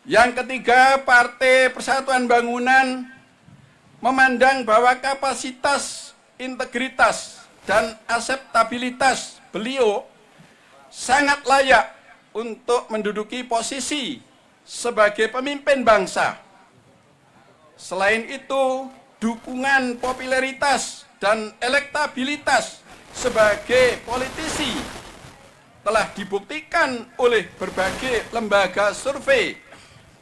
Yang ketiga, Partai Persatuan Bangunan memandang bahwa kapasitas, integritas, dan akseptabilitas beliau sangat layak untuk menduduki posisi sebagai pemimpin bangsa. Selain itu, dukungan popularitas dan elektabilitas sebagai politisi telah dibuktikan oleh berbagai lembaga survei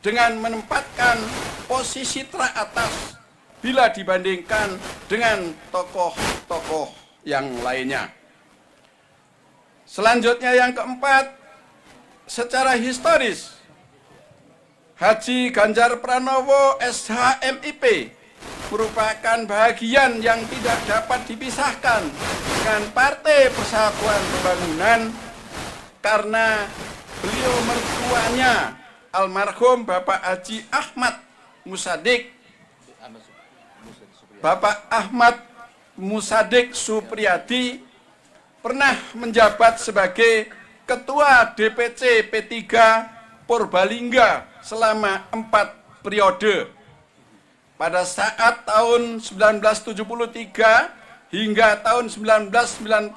dengan menempatkan posisi teratas bila dibandingkan dengan tokoh-tokoh yang lainnya. Selanjutnya yang keempat, secara historis, Haji Ganjar Pranowo SHMIP merupakan bagian yang tidak dapat dipisahkan dengan Partai Persatuan Pembangunan karena beliau mertuanya almarhum Bapak Haji Ahmad Musadik, Bapak Ahmad Musadik Supriyadi pernah menjabat sebagai Ketua DPC P3 Purbalingga selama 4 periode. Pada saat tahun 1973 hingga tahun 1991,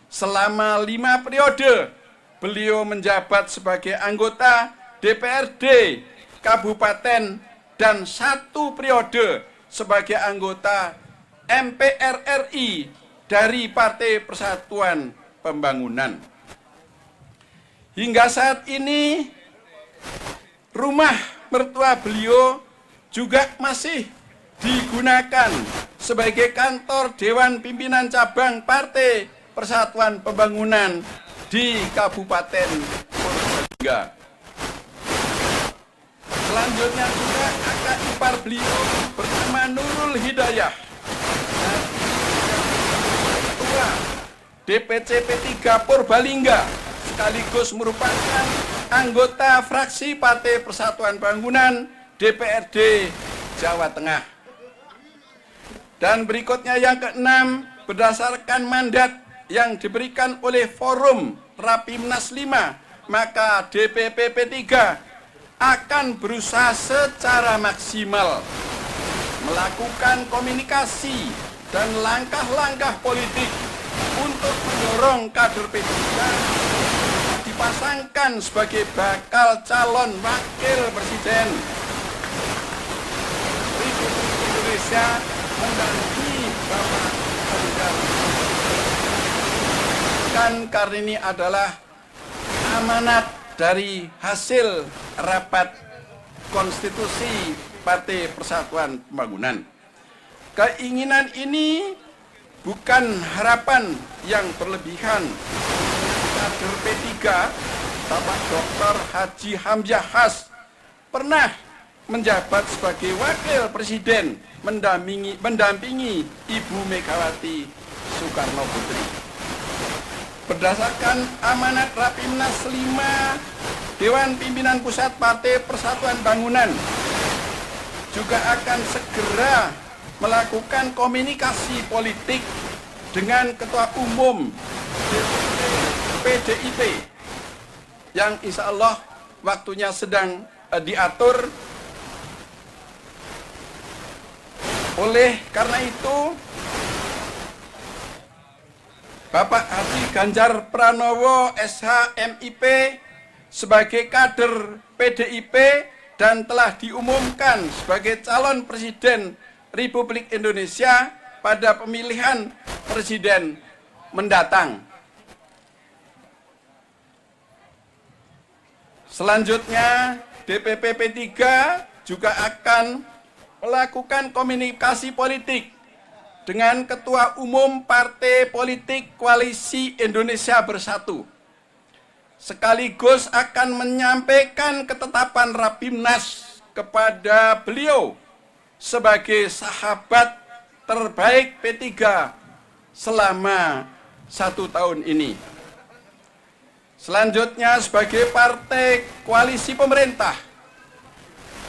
selama 5 periode, beliau menjabat sebagai anggota DPRD Kabupaten dan 1 periode sebagai anggota MPR RI dari Partai Persatuan Pembangunan. Hingga saat ini, rumah mertua beliau juga masih digunakan sebagai kantor Dewan Pimpinan Cabang Partai Persatuan Pembangunan di Kabupaten Purbalingga. Selanjutnya juga kakak ipar beliau bernama Nurul Hidayah, Ketua DPC P3 Purbalingga, sekaligus merupakan anggota fraksi Partai Persatuan Bangunan DPRD Jawa Tengah. Dan berikutnya yang keenam, berdasarkan mandat yang diberikan oleh Forum Rapimnas 5, maka DPP P3 akan berusaha secara maksimal melakukan komunikasi dan langkah-langkah politik untuk mendorong kader P3 di dipasangkan sebagai bakal calon wakil presiden Republik Indonesia mendampingi Bapak Ganjar. Kan karena ini adalah amanat dari hasil rapat konstitusi Partai Persatuan Pembangunan. Keinginan ini bukan harapan yang berlebihan. Kader P3, Bapak Dr. Haji Hamzah Has pernah menjabat sebagai wakil presiden mendampingi Ibu Megawati Soekarno Putri. Berdasarkan amanat Rapimnas 5 Dewan Pimpinan Pusat Partai Persatuan Bangunan juga akan segera melakukan komunikasi politik dengan Ketua Umum PDIP yang insya Allah waktunya sedang diatur. Oleh karena itu, Bapak Haji Ganjar Pranowo SH.MIP sebagai kader PDIP dan telah diumumkan sebagai calon presiden Republik Indonesia pada pemilihan presiden mendatang. Selanjutnya, DPP P3 juga akan melakukan komunikasi politik dengan Ketua Umum Partai Politik Koalisi Indonesia Bersatu, sekaligus akan menyampaikan ketetapan Rapimnas kepada beliau sebagai sahabat terbaik P3 selama 1 tahun ini. Selanjutnya, sebagai partai koalisi pemerintah,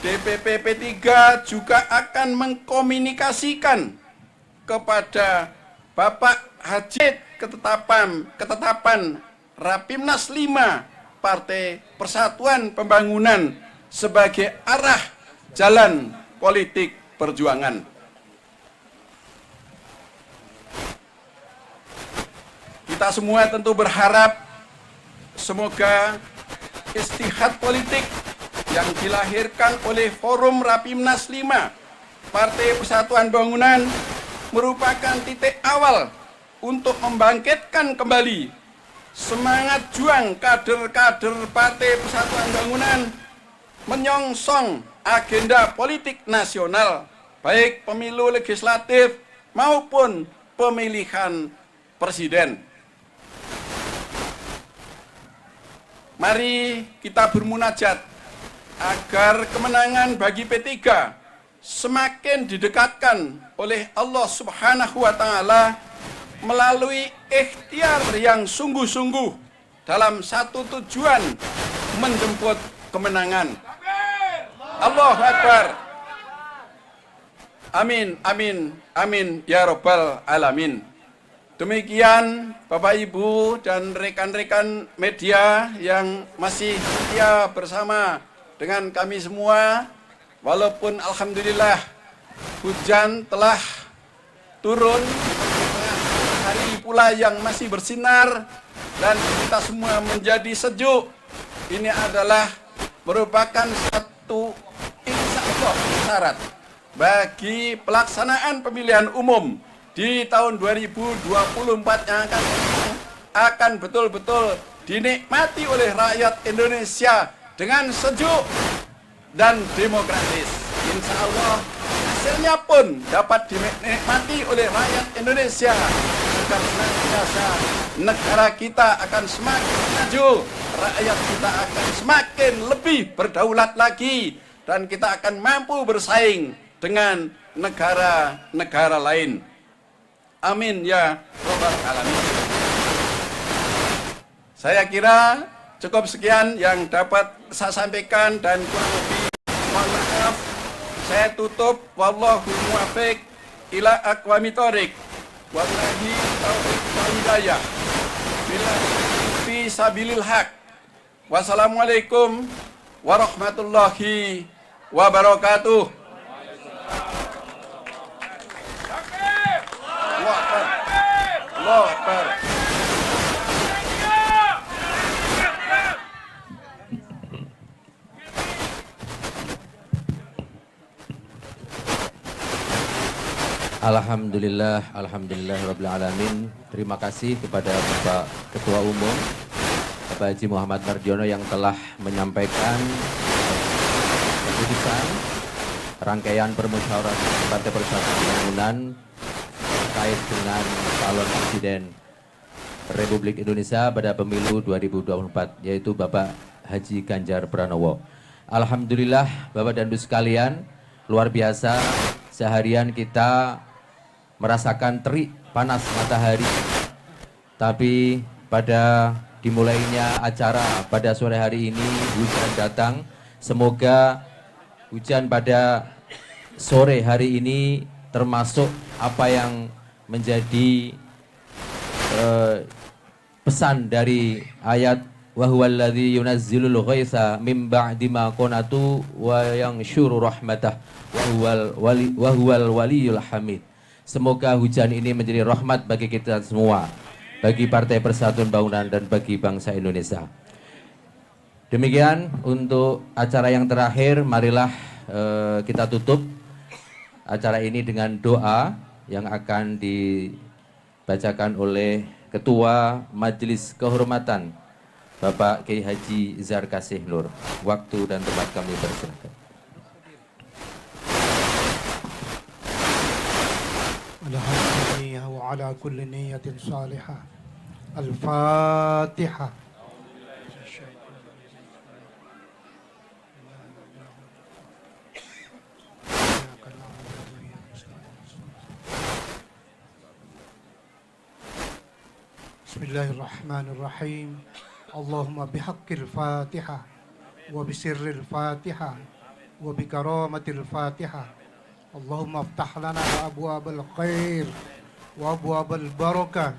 DPP P3 juga akan mengkomunikasikan kepada Bapak Haji ketetapan Rapimnas 5 Partai Persatuan Pembangunan sebagai arah jalan politik perjuangan. Kita semua tentu berharap semoga istihad politik yang dilahirkan oleh Forum Rapimnas 5 Partai Persatuan Bangunan merupakan titik awal untuk membangkitkan kembali semangat juang kader-kader Partai Persatuan Bangunan menyongsong agenda politik nasional, baik pemilu legislatif maupun pemilihan presiden. Mari kita bermunajat agar kemenangan bagi P3 semakin didekatkan oleh Allah Subhanahu wa Ta'ala melalui ikhtiar yang sungguh-sungguh dalam satu tujuan menjemput kemenangan. Allahu Akbar. Amin, amin, amin ya Rabbal Alamin. Demikian Bapak Ibu dan rekan-rekan media yang masih setia bersama dengan kami semua, walaupun alhamdulillah hujan telah turun, hari pula yang masih bersinar dan kita semua menjadi sejuk. Ini adalah merupakan satu insya Allah syarat bagi pelaksanaan pemilihan umum di tahun 2024 yang akan betul-betul dinikmati oleh rakyat Indonesia dengan sejuk dan demokratis. Insya Allah hasilnya pun dapat dinikmati oleh rakyat Indonesia agar senantiasa negara kita akan semakin maju, rakyat kita akan semakin lebih berdaulat lagi, dan kita akan mampu bersaing dengan negara-negara lain. Amin ya Rabbal Alamin. Saya kira cukup sekian yang dapat saya sampaikan, dan kurang lebih mohon maaf. Saya tutup. Wallahu muwaffiq ila aqwamit thoriq. Wallahi taufiq wal hidayah. Billahi fi sabilil haq. Wassalamualaikum warahmatullahi wabarakatuh. Allah Akbar. Alhamdulillah, Rabbil Alamin. Terima kasih kepada Bapak Ketua Umum, Bapak Haji Muhammad Mardiono yang telah menyampaikan keputusan rangkaian permusyawaratan Partai Persatuan Pembangunan terkait dengan calon presiden Republik Indonesia pada pemilu 2024, yaitu Bapak Haji Ganjar Pranowo. Alhamdulillah, Bapak dan Ibu sekalian, luar biasa seharian kita merasakan terik panas matahari, tapi pada dimulainya acara pada sore hari ini hujan datang. Semoga hujan pada sore hari ini termasuk apa yang menjadi pesan dari ayat wa huwallazi yunazzilul ghaitsa min ba'di ma qanatu wa yanshuru rahmatah wa huwal waliyul hamid. Semoga hujan ini menjadi rahmat bagi kita semua, bagi Partai Persatuan Pembangunan dan bagi bangsa Indonesia. Demikian untuk acara yang terakhir, marilah kita tutup acara ini dengan doa yang akan dibacakan oleh Ketua Majelis Kehormatan Bapak Kiai Haji Zarkasih Nur. Waktu dan tempat kami persilakan. Alhamdulillah wa ala kulli niyatin salihah. Al-Fatihah. Bismillahirrahmanirrahim. Allahumma bihaqqil Fatihah wa bisirril Fatihah wa bikaramatil Fatihah. Allahumma aftah lana abwabal khair wa abwabal barakah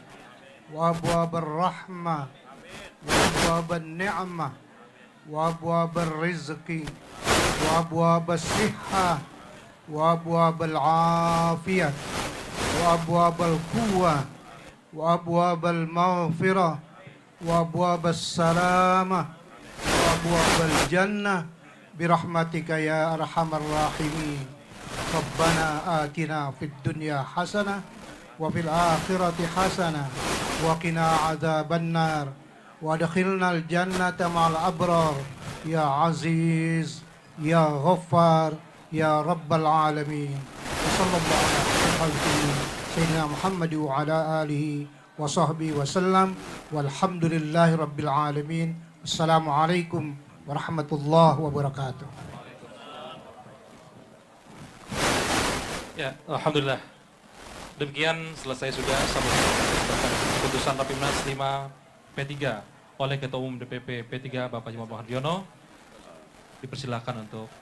wa abwabal rahmah wa abwabal ni'mah wa abwabal rizqi wa abwabal sihah wa abwabal afiyah wa abwabal quwwah wa abwabal maghfirah wa abwabal salamah wa abwabal jannah birahmatika ya arhamar rahimin. Rabbana atina fid dunya hasanah wa fil akhirati hasanah wa qina adzabannar wa adkhilnal jannata ma'al abrar ya aziz ya ghaffar ya rabbal alamin. Sallallahu alaihi sayyidina Muhammad wa ala alihi wa sahbihi wa sallam walhamdulillahi rabbil alamin. Assalamualaikum warahmatullahi wabarakatuh. Ya, Alhamdulillah. Demikian selesai sudah keputusan Rapimnas 5 P3 oleh Ketua Umum DPP P3 Bapak Haji Muhammad Mardiono. Dipersilakan untuk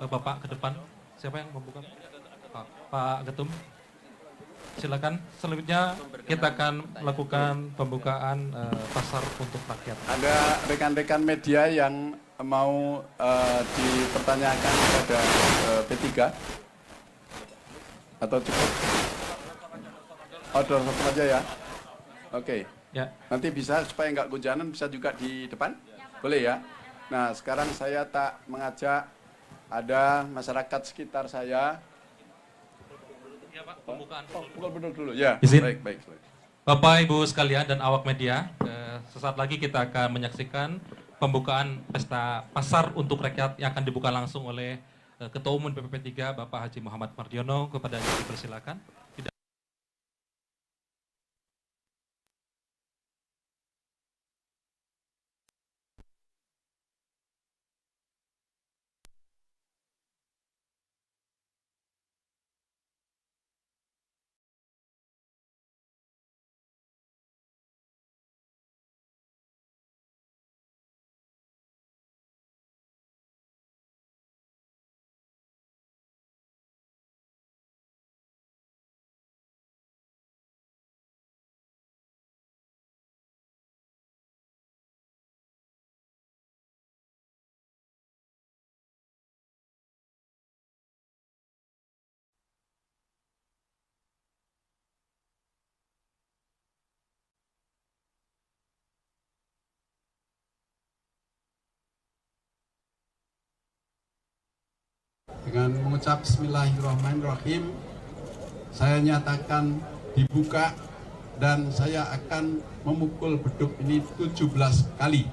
Bapak ke depan. Siapa yang membuka? Pak Ketum. Silakan. Selanjutnya kita akan melakukan pembukaan pasar untuk rakyat. Ada rekan-rekan media yang mau dipertanyakan kepada P3 atau cukup? Order satu aja ya. Oke. Ya. Nanti bisa supaya nggak kehujanan bisa juga di depan, boleh ya. Nah sekarang saya tak mengajak ada masyarakat sekitar saya. Ya Pak, pembukaan. Pukul dulu ya. Izin. Baik. Bapak, Ibu sekalian dan awak media, sesaat lagi kita akan menyaksikan pembukaan pesta pasar untuk rakyat yang akan dibuka langsung oleh Ketua Umum DPP 3 Bapak Haji Muhammad Mardiono. Kepada dipersilakan. dengan mengucap Bismillahirrahmanirrahim, saya nyatakan dibuka dan saya akan memukul beduk ini 17 kali.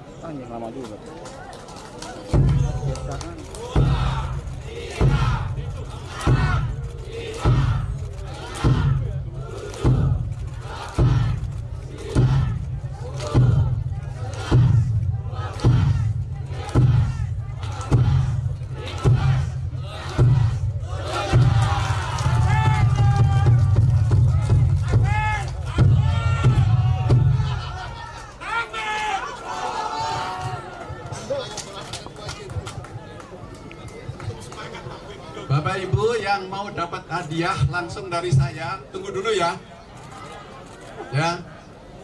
Bapak Ibu yang mau dapat hadiah langsung dari saya, tunggu dulu ya. Ya,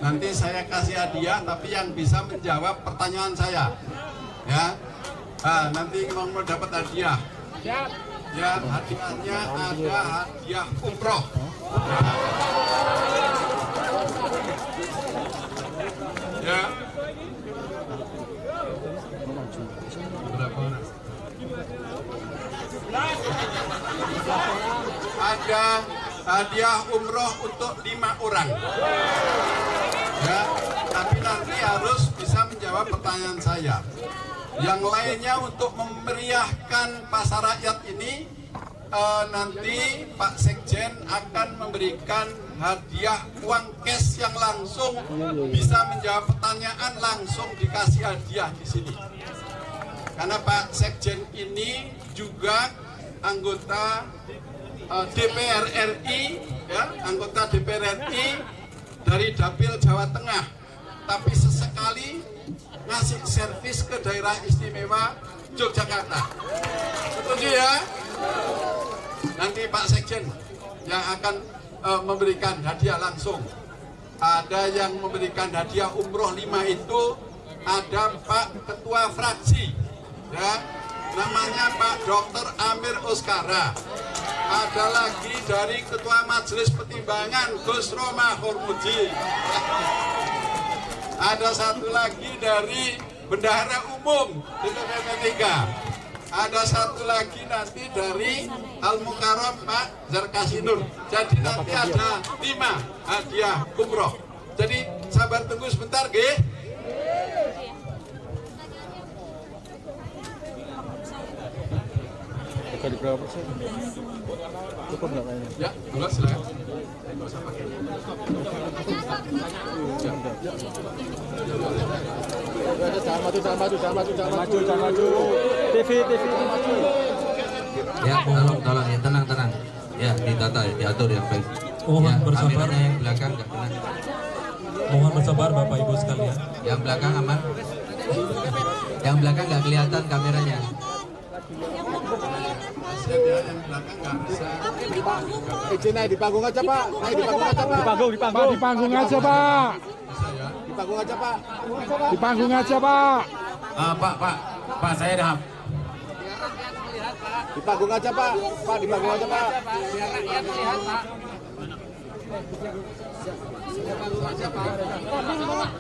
nanti saya kasih hadiah, tapi yang bisa menjawab pertanyaan saya. Ya, nanti mau dapat hadiah. Ya, hadiahnya ada hadiah umroh. Ya. Berapa? Ada hadiah umroh untuk 5 orang. Ya, tapi nanti harus bisa menjawab pertanyaan saya. Yang lainnya untuk memeriahkan pasar rakyat ini, nanti Pak Sekjen akan memberikan hadiah uang cash yang langsung bisa menjawab pertanyaan, langsung dikasih hadiah di sini. Karena Pak Sekjen ini juga anggota DPR RI, ya, anggota DPR RI dari Dapil Jawa Tengah, tapi sesekali ngasih servis ke daerah istimewa Yogyakarta. Setuju ya? Nanti Pak Sekjen yang akan memberikan hadiah langsung. Ada yang memberikan hadiah umroh 5 itu, ada Pak Ketua Fraksi, ya, namanya Pak Dr. Amir Oskara. Ada lagi dari Ketua Majelis Pertimbangan Gus Roma Hormuji. Ada satu lagi dari Bendahara Umum DPP 3. Ada satu lagi nanti dari Al Mukarram Pak Zarkasinur. Jadi nanti ada 5 hadiah umroh. Jadi sabar tunggu sebentar, nggih. Kali berapa persen? Cukup nggak kayaknya? Ya, enggak silakan. Enggak usah pakai. Jangan maju. TV maju. Ya, tolong ya, tenang. Ya, ditata, diatur ya, baik. Mohon Ya, bersabar. kameranya yang belakang nggak kena. Mohon bersabar Bapak Ibu sekalian. Yang belakang aman. Yang belakang nggak kelihatan kameranya. Yang belakang nggak bisa. Izin naik di panggung aja Pak. Naik di panggung aja Pak. Di panggung aja, Pak. Bisa ya. Di panggung aja Pak. Di panggung aja, Pak. Pak saya dah. Di panggung aja Pak. Pak di panggung aja Pak. Biar rakyat lihat Pak.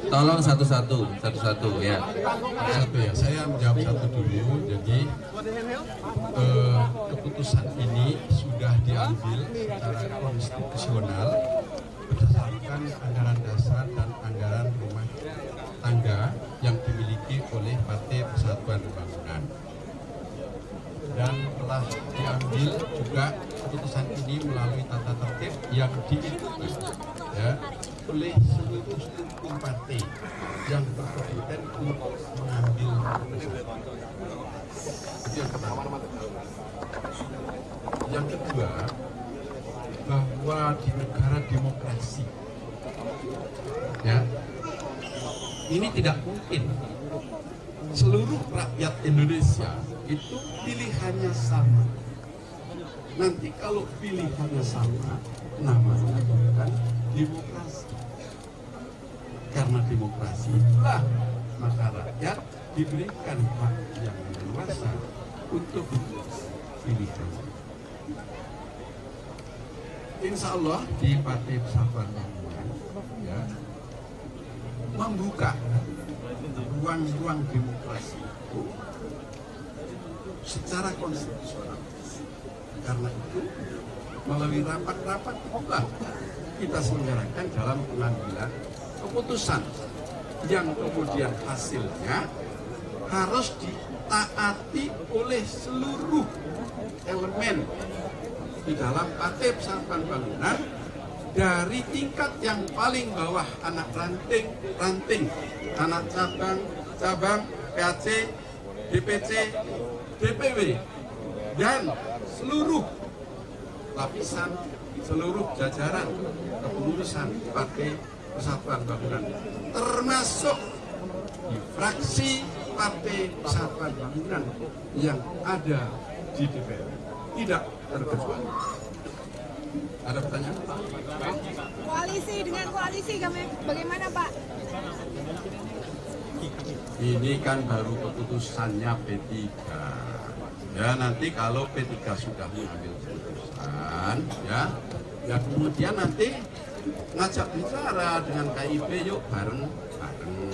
Tolong satu-satu ya. Satu ya, saya menjawab satu dulu. Jadi keputusan ini sudah diambil secara konstitusional berdasarkan anggaran dasar dan anggaran rumah tangga yang dimiliki oleh Partai Persatuan Pembangunan. Dan telah diambil juga keputusan ini melalui tata tertib yang diikuti ya oleh seluruh struktur partai yang berkompeten untuk mengambil keputusan. Itu yang pertama. Yang kedua, bahwa di negara demokrasi, ya, ini tidak mungkin seluruh rakyat Indonesia itu pilihannya sama. Nanti kalau pilihannya sama, namanya bukan demokrasi. Karena demokrasi itulah maka rakyat diberikan hak yang leluasa untuk pilihan. Insya Allah di Partai Persatuan Pembangunan ya, membuka ruang-ruang demokrasi itu secara konstitusional. Karena itu melalui rapat-rapat itulah kita selenggarakan dalam pengambilan keputusan yang kemudian hasilnya harus ditaati oleh seluruh elemen di dalam Partai Persatuan Bangunan, dari tingkat yang paling bawah anak ranting, anak cabang, PAC, DPC, DPW, dan seluruh lapisan, seluruh jajaran kepengurusan Partai Persatuan Bangunan, termasuk di fraksi Partai Persatuan Bangunan yang ada di DPR, tidak terkecuali. Ada pertanyaan? Koalisi dengan koalisi bagaimana Pak? Ini kan baru keputusannya P3. Ya, nanti kalau P3 sudah mengambil keputusan, ya kemudian nanti ngajak bicara dengan KIP, yuk bareng.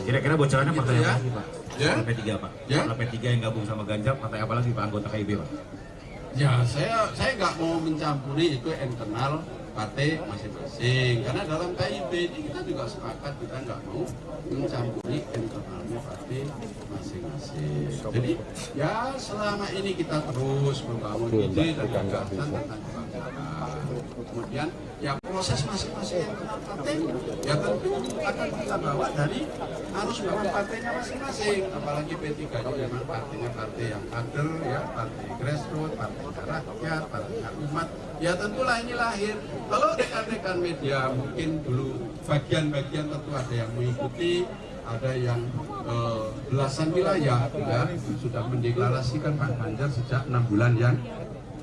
Kira-kira bocorannya partai apa lagi, Pak? Ya? P3, Pak. Ya? Kalau P3 yang gabung sama Ganjar, partai apa lagi Pak anggota KIP, Pak? Ya, saya nggak mau mencampuri itu internal partai masing-masing, karena dalam KIP ini kita juga sepakat kita nggak mau mencampuri internalnya partai masing-masing. Jadi ya selama ini kita terus membangun ide dan gagasan tentang kebangsaan. Kemudian ya proses masing-masing internal partai ya tentu akan kita bawa dari harus bawa partainya masing-masing. Apalagi P3 itu memang partainya partai yang kader, ya partai grassroots, partai rakyat, partai umat. Ya tentulah ini lahir. Kalau rekan-rekan media mungkin dulu bagian-bagian tentu ada yang mengikuti, ada yang belasan wilayah ya, sudah mendeklarasikan Pak Ganjar sejak 6 bulan yang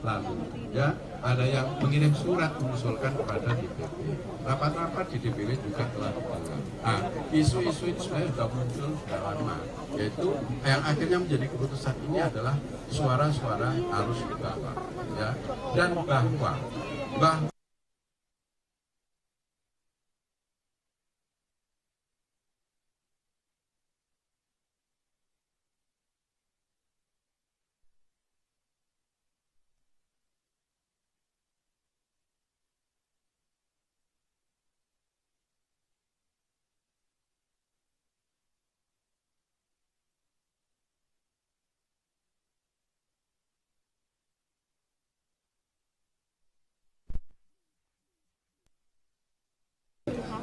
lalu. Ya, ada yang mengirim surat mengusulkan kepada DPP. Rapat-rapat di DPW juga telah dilakukan. Nah, isu-isu itu sebenarnya sudah muncul sudah lama. Yaitu yang akhirnya menjadi keputusan ini adalah suara-suara harus dibawa. Ya, dan bahwa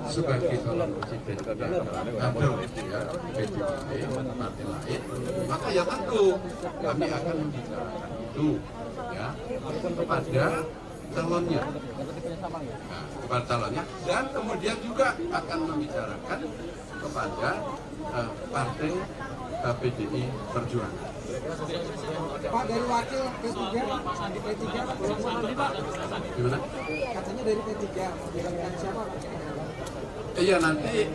sebagai calon presiden kader ya PDIP partai lain, maka ya tentu kami akan membicarakan itu ya kepada calonnya, kepada calonnya, dan kemudian juga akan membicarakan kepada partai PDI Perjuangan. Pak, dari wakil P3 belum sandi Pak. Gimana? Katanya dari P3, dengan siapa? Iya, nanti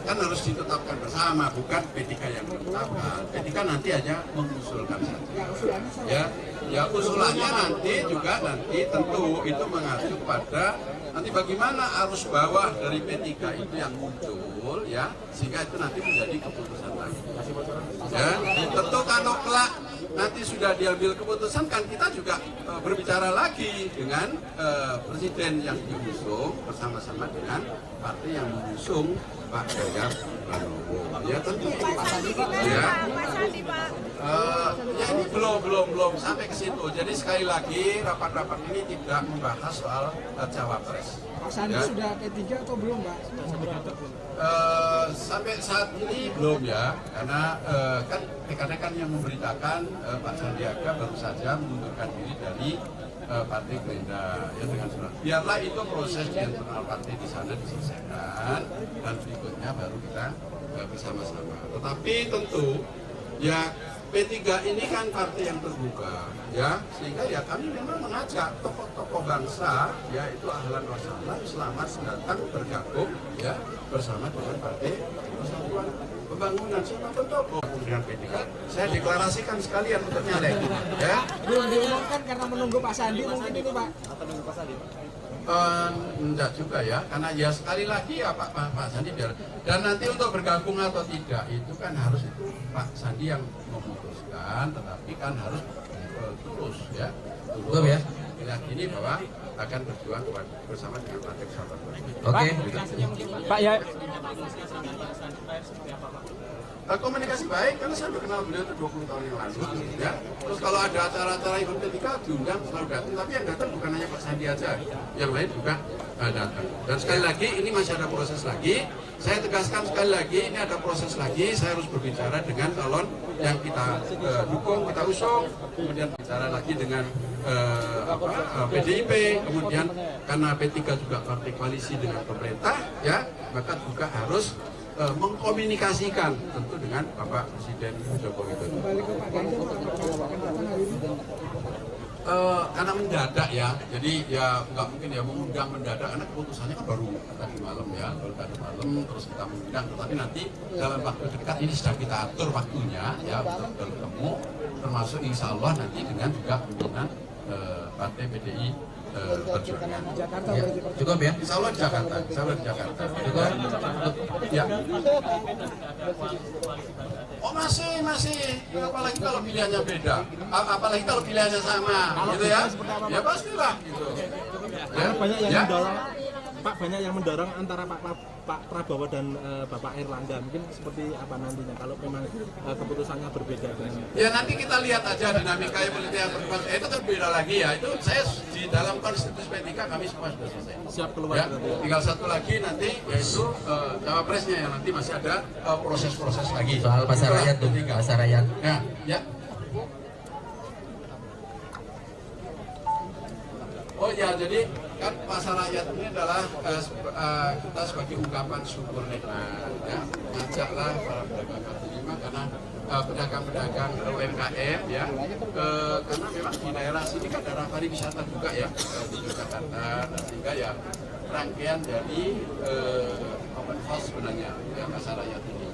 kan harus ditetapkan bersama, bukan P3 yang menetapkan. P3 nanti hanya mengusulkan saja. Ya usulannya nanti juga tentu itu mengacu kepada nanti bagaimana arus bawah dari P3 itu yang muncul, ya, sehingga itu nanti menjadi keputusan lagi. Ya, tentu kalau kelak nanti sudah diambil keputusan, kan kita juga berbicara lagi dengan presiden yang diusung bersama-sama dengan partai yang mengusung Pak Ganjar Pranowo. Ya tentu. Ya. Ya ini belum sampai ke situ. Jadi sekali lagi rapat-rapat ini tidak membahas soal cawapres. Pak Sandi sudah P3 atau belum, Pak? Sampai saat ini belum ya, karena kan rekan-rekan yang memberitakan Pak Sandiaga baru saja mengundurkan diri dari Partai Gerindra ya, dengan surat. Biarlah itu proses di internal partai di sana diselesaikan dan berikutnya baru kita bersama-sama. Tetapi tentu ya P3 ini kan partai yang terbuka ya, sehingga ya kami memang mengajak tokoh-tokoh bangsa ya, itu ahlan wa sahlan, selamat datang bergabung ya bersama dengan Partai Persatuan Pembangunan. Siapapun tokoh dengan P3 saya deklarasikan sekalian untuk nyalek ya. Belum diumumkan karena menunggu Pak Sandi mungkin ini, Pak. Enggak juga ya, karena ya sekali lagi ya Pak Sandi biar, dan nanti untuk bergabung atau tidak itu kan harus itu Pak Sandi yang memutuskan, tetapi kan harus tulus ya. Tulus. meyakini bahwa akan berjuang bersama dengan Partai Persatuan Pembangunan. Oke. Pak ya. Komunikasi baik karena saya udah kenal beliau itu 20 tahun yang lalu ya. Terus kalau ada acara-acara event ketika diundang selalu datang, tapi yang datang bukan hanya Pak Sandi aja, yang lain juga datang. Dan sekali lagi ini masih ada proses lagi. Saya tegaskan sekali lagi ini ada proses lagi. Saya harus berbicara dengan calon yang kita dukung, kita usung, kemudian bicara lagi dengan PDIP, kemudian karena P3 juga partai koalisi dengan pemerintah ya, maka juga harus mengkomunikasikan tentu dengan Bapak Presiden Joko Widodo. Karena mendadak ya, jadi ya nggak mungkin ya mengundang mendadak karena keputusannya kan baru tadi malam ya, baru tadi malam terus kita mengundang, tetapi nanti dalam waktu dekat ini sedang kita atur waktunya ya untuk bertemu, termasuk insya Allah nanti dengan juga pimpinan Partai PDI Perjuangan. Ya, cukup ya? Insya Allah di Jakarta, insya Allah di Jakarta. Cukup? Ya. Oh masih. Apalagi kalau pilihannya beda, apalagi kalau pilihannya sama, gitu ya? Ya pastilah. Gitu. Karena banyak yang mendorong, Pak, banyak yang mendorong antara Pak Prabowo dan Bapak Airlangga. Mungkin seperti apa nantinya kalau memang keputusannya berbeda dengan... Ya nanti kita lihat aja dinamika politik yang berkembang. Itu kan beda lagi ya. Itu saya di dalam konstitusi P3 kami semua sudah selesai. Siap keluar. Ya, tinggal satu lagi nanti yaitu cawapresnya yang nanti masih ada proses-proses lagi. Soal pasar rakyat tuh, pasar rakyat. Ya. Oh ya, jadi kan pasar rakyat ini adalah kita sebagai ungkapan syukur nikmat ya, ngajaklah para pedagang kaki lima karena pedagang-pedagang UMKM ya, karena memang di daerah sini kan daerah pariwisata juga ya di Yogyakarta, sehingga ya rangkaian dari open house sebenarnya ya pasar rakyat ini.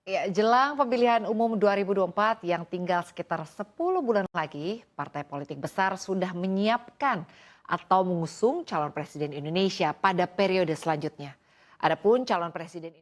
Ya, jelang pemilihan umum 2024 yang tinggal sekitar 10 bulan lagi, partai politik besar sudah menyiapkan atau mengusung calon presiden Indonesia pada periode selanjutnya. Adapun calon presiden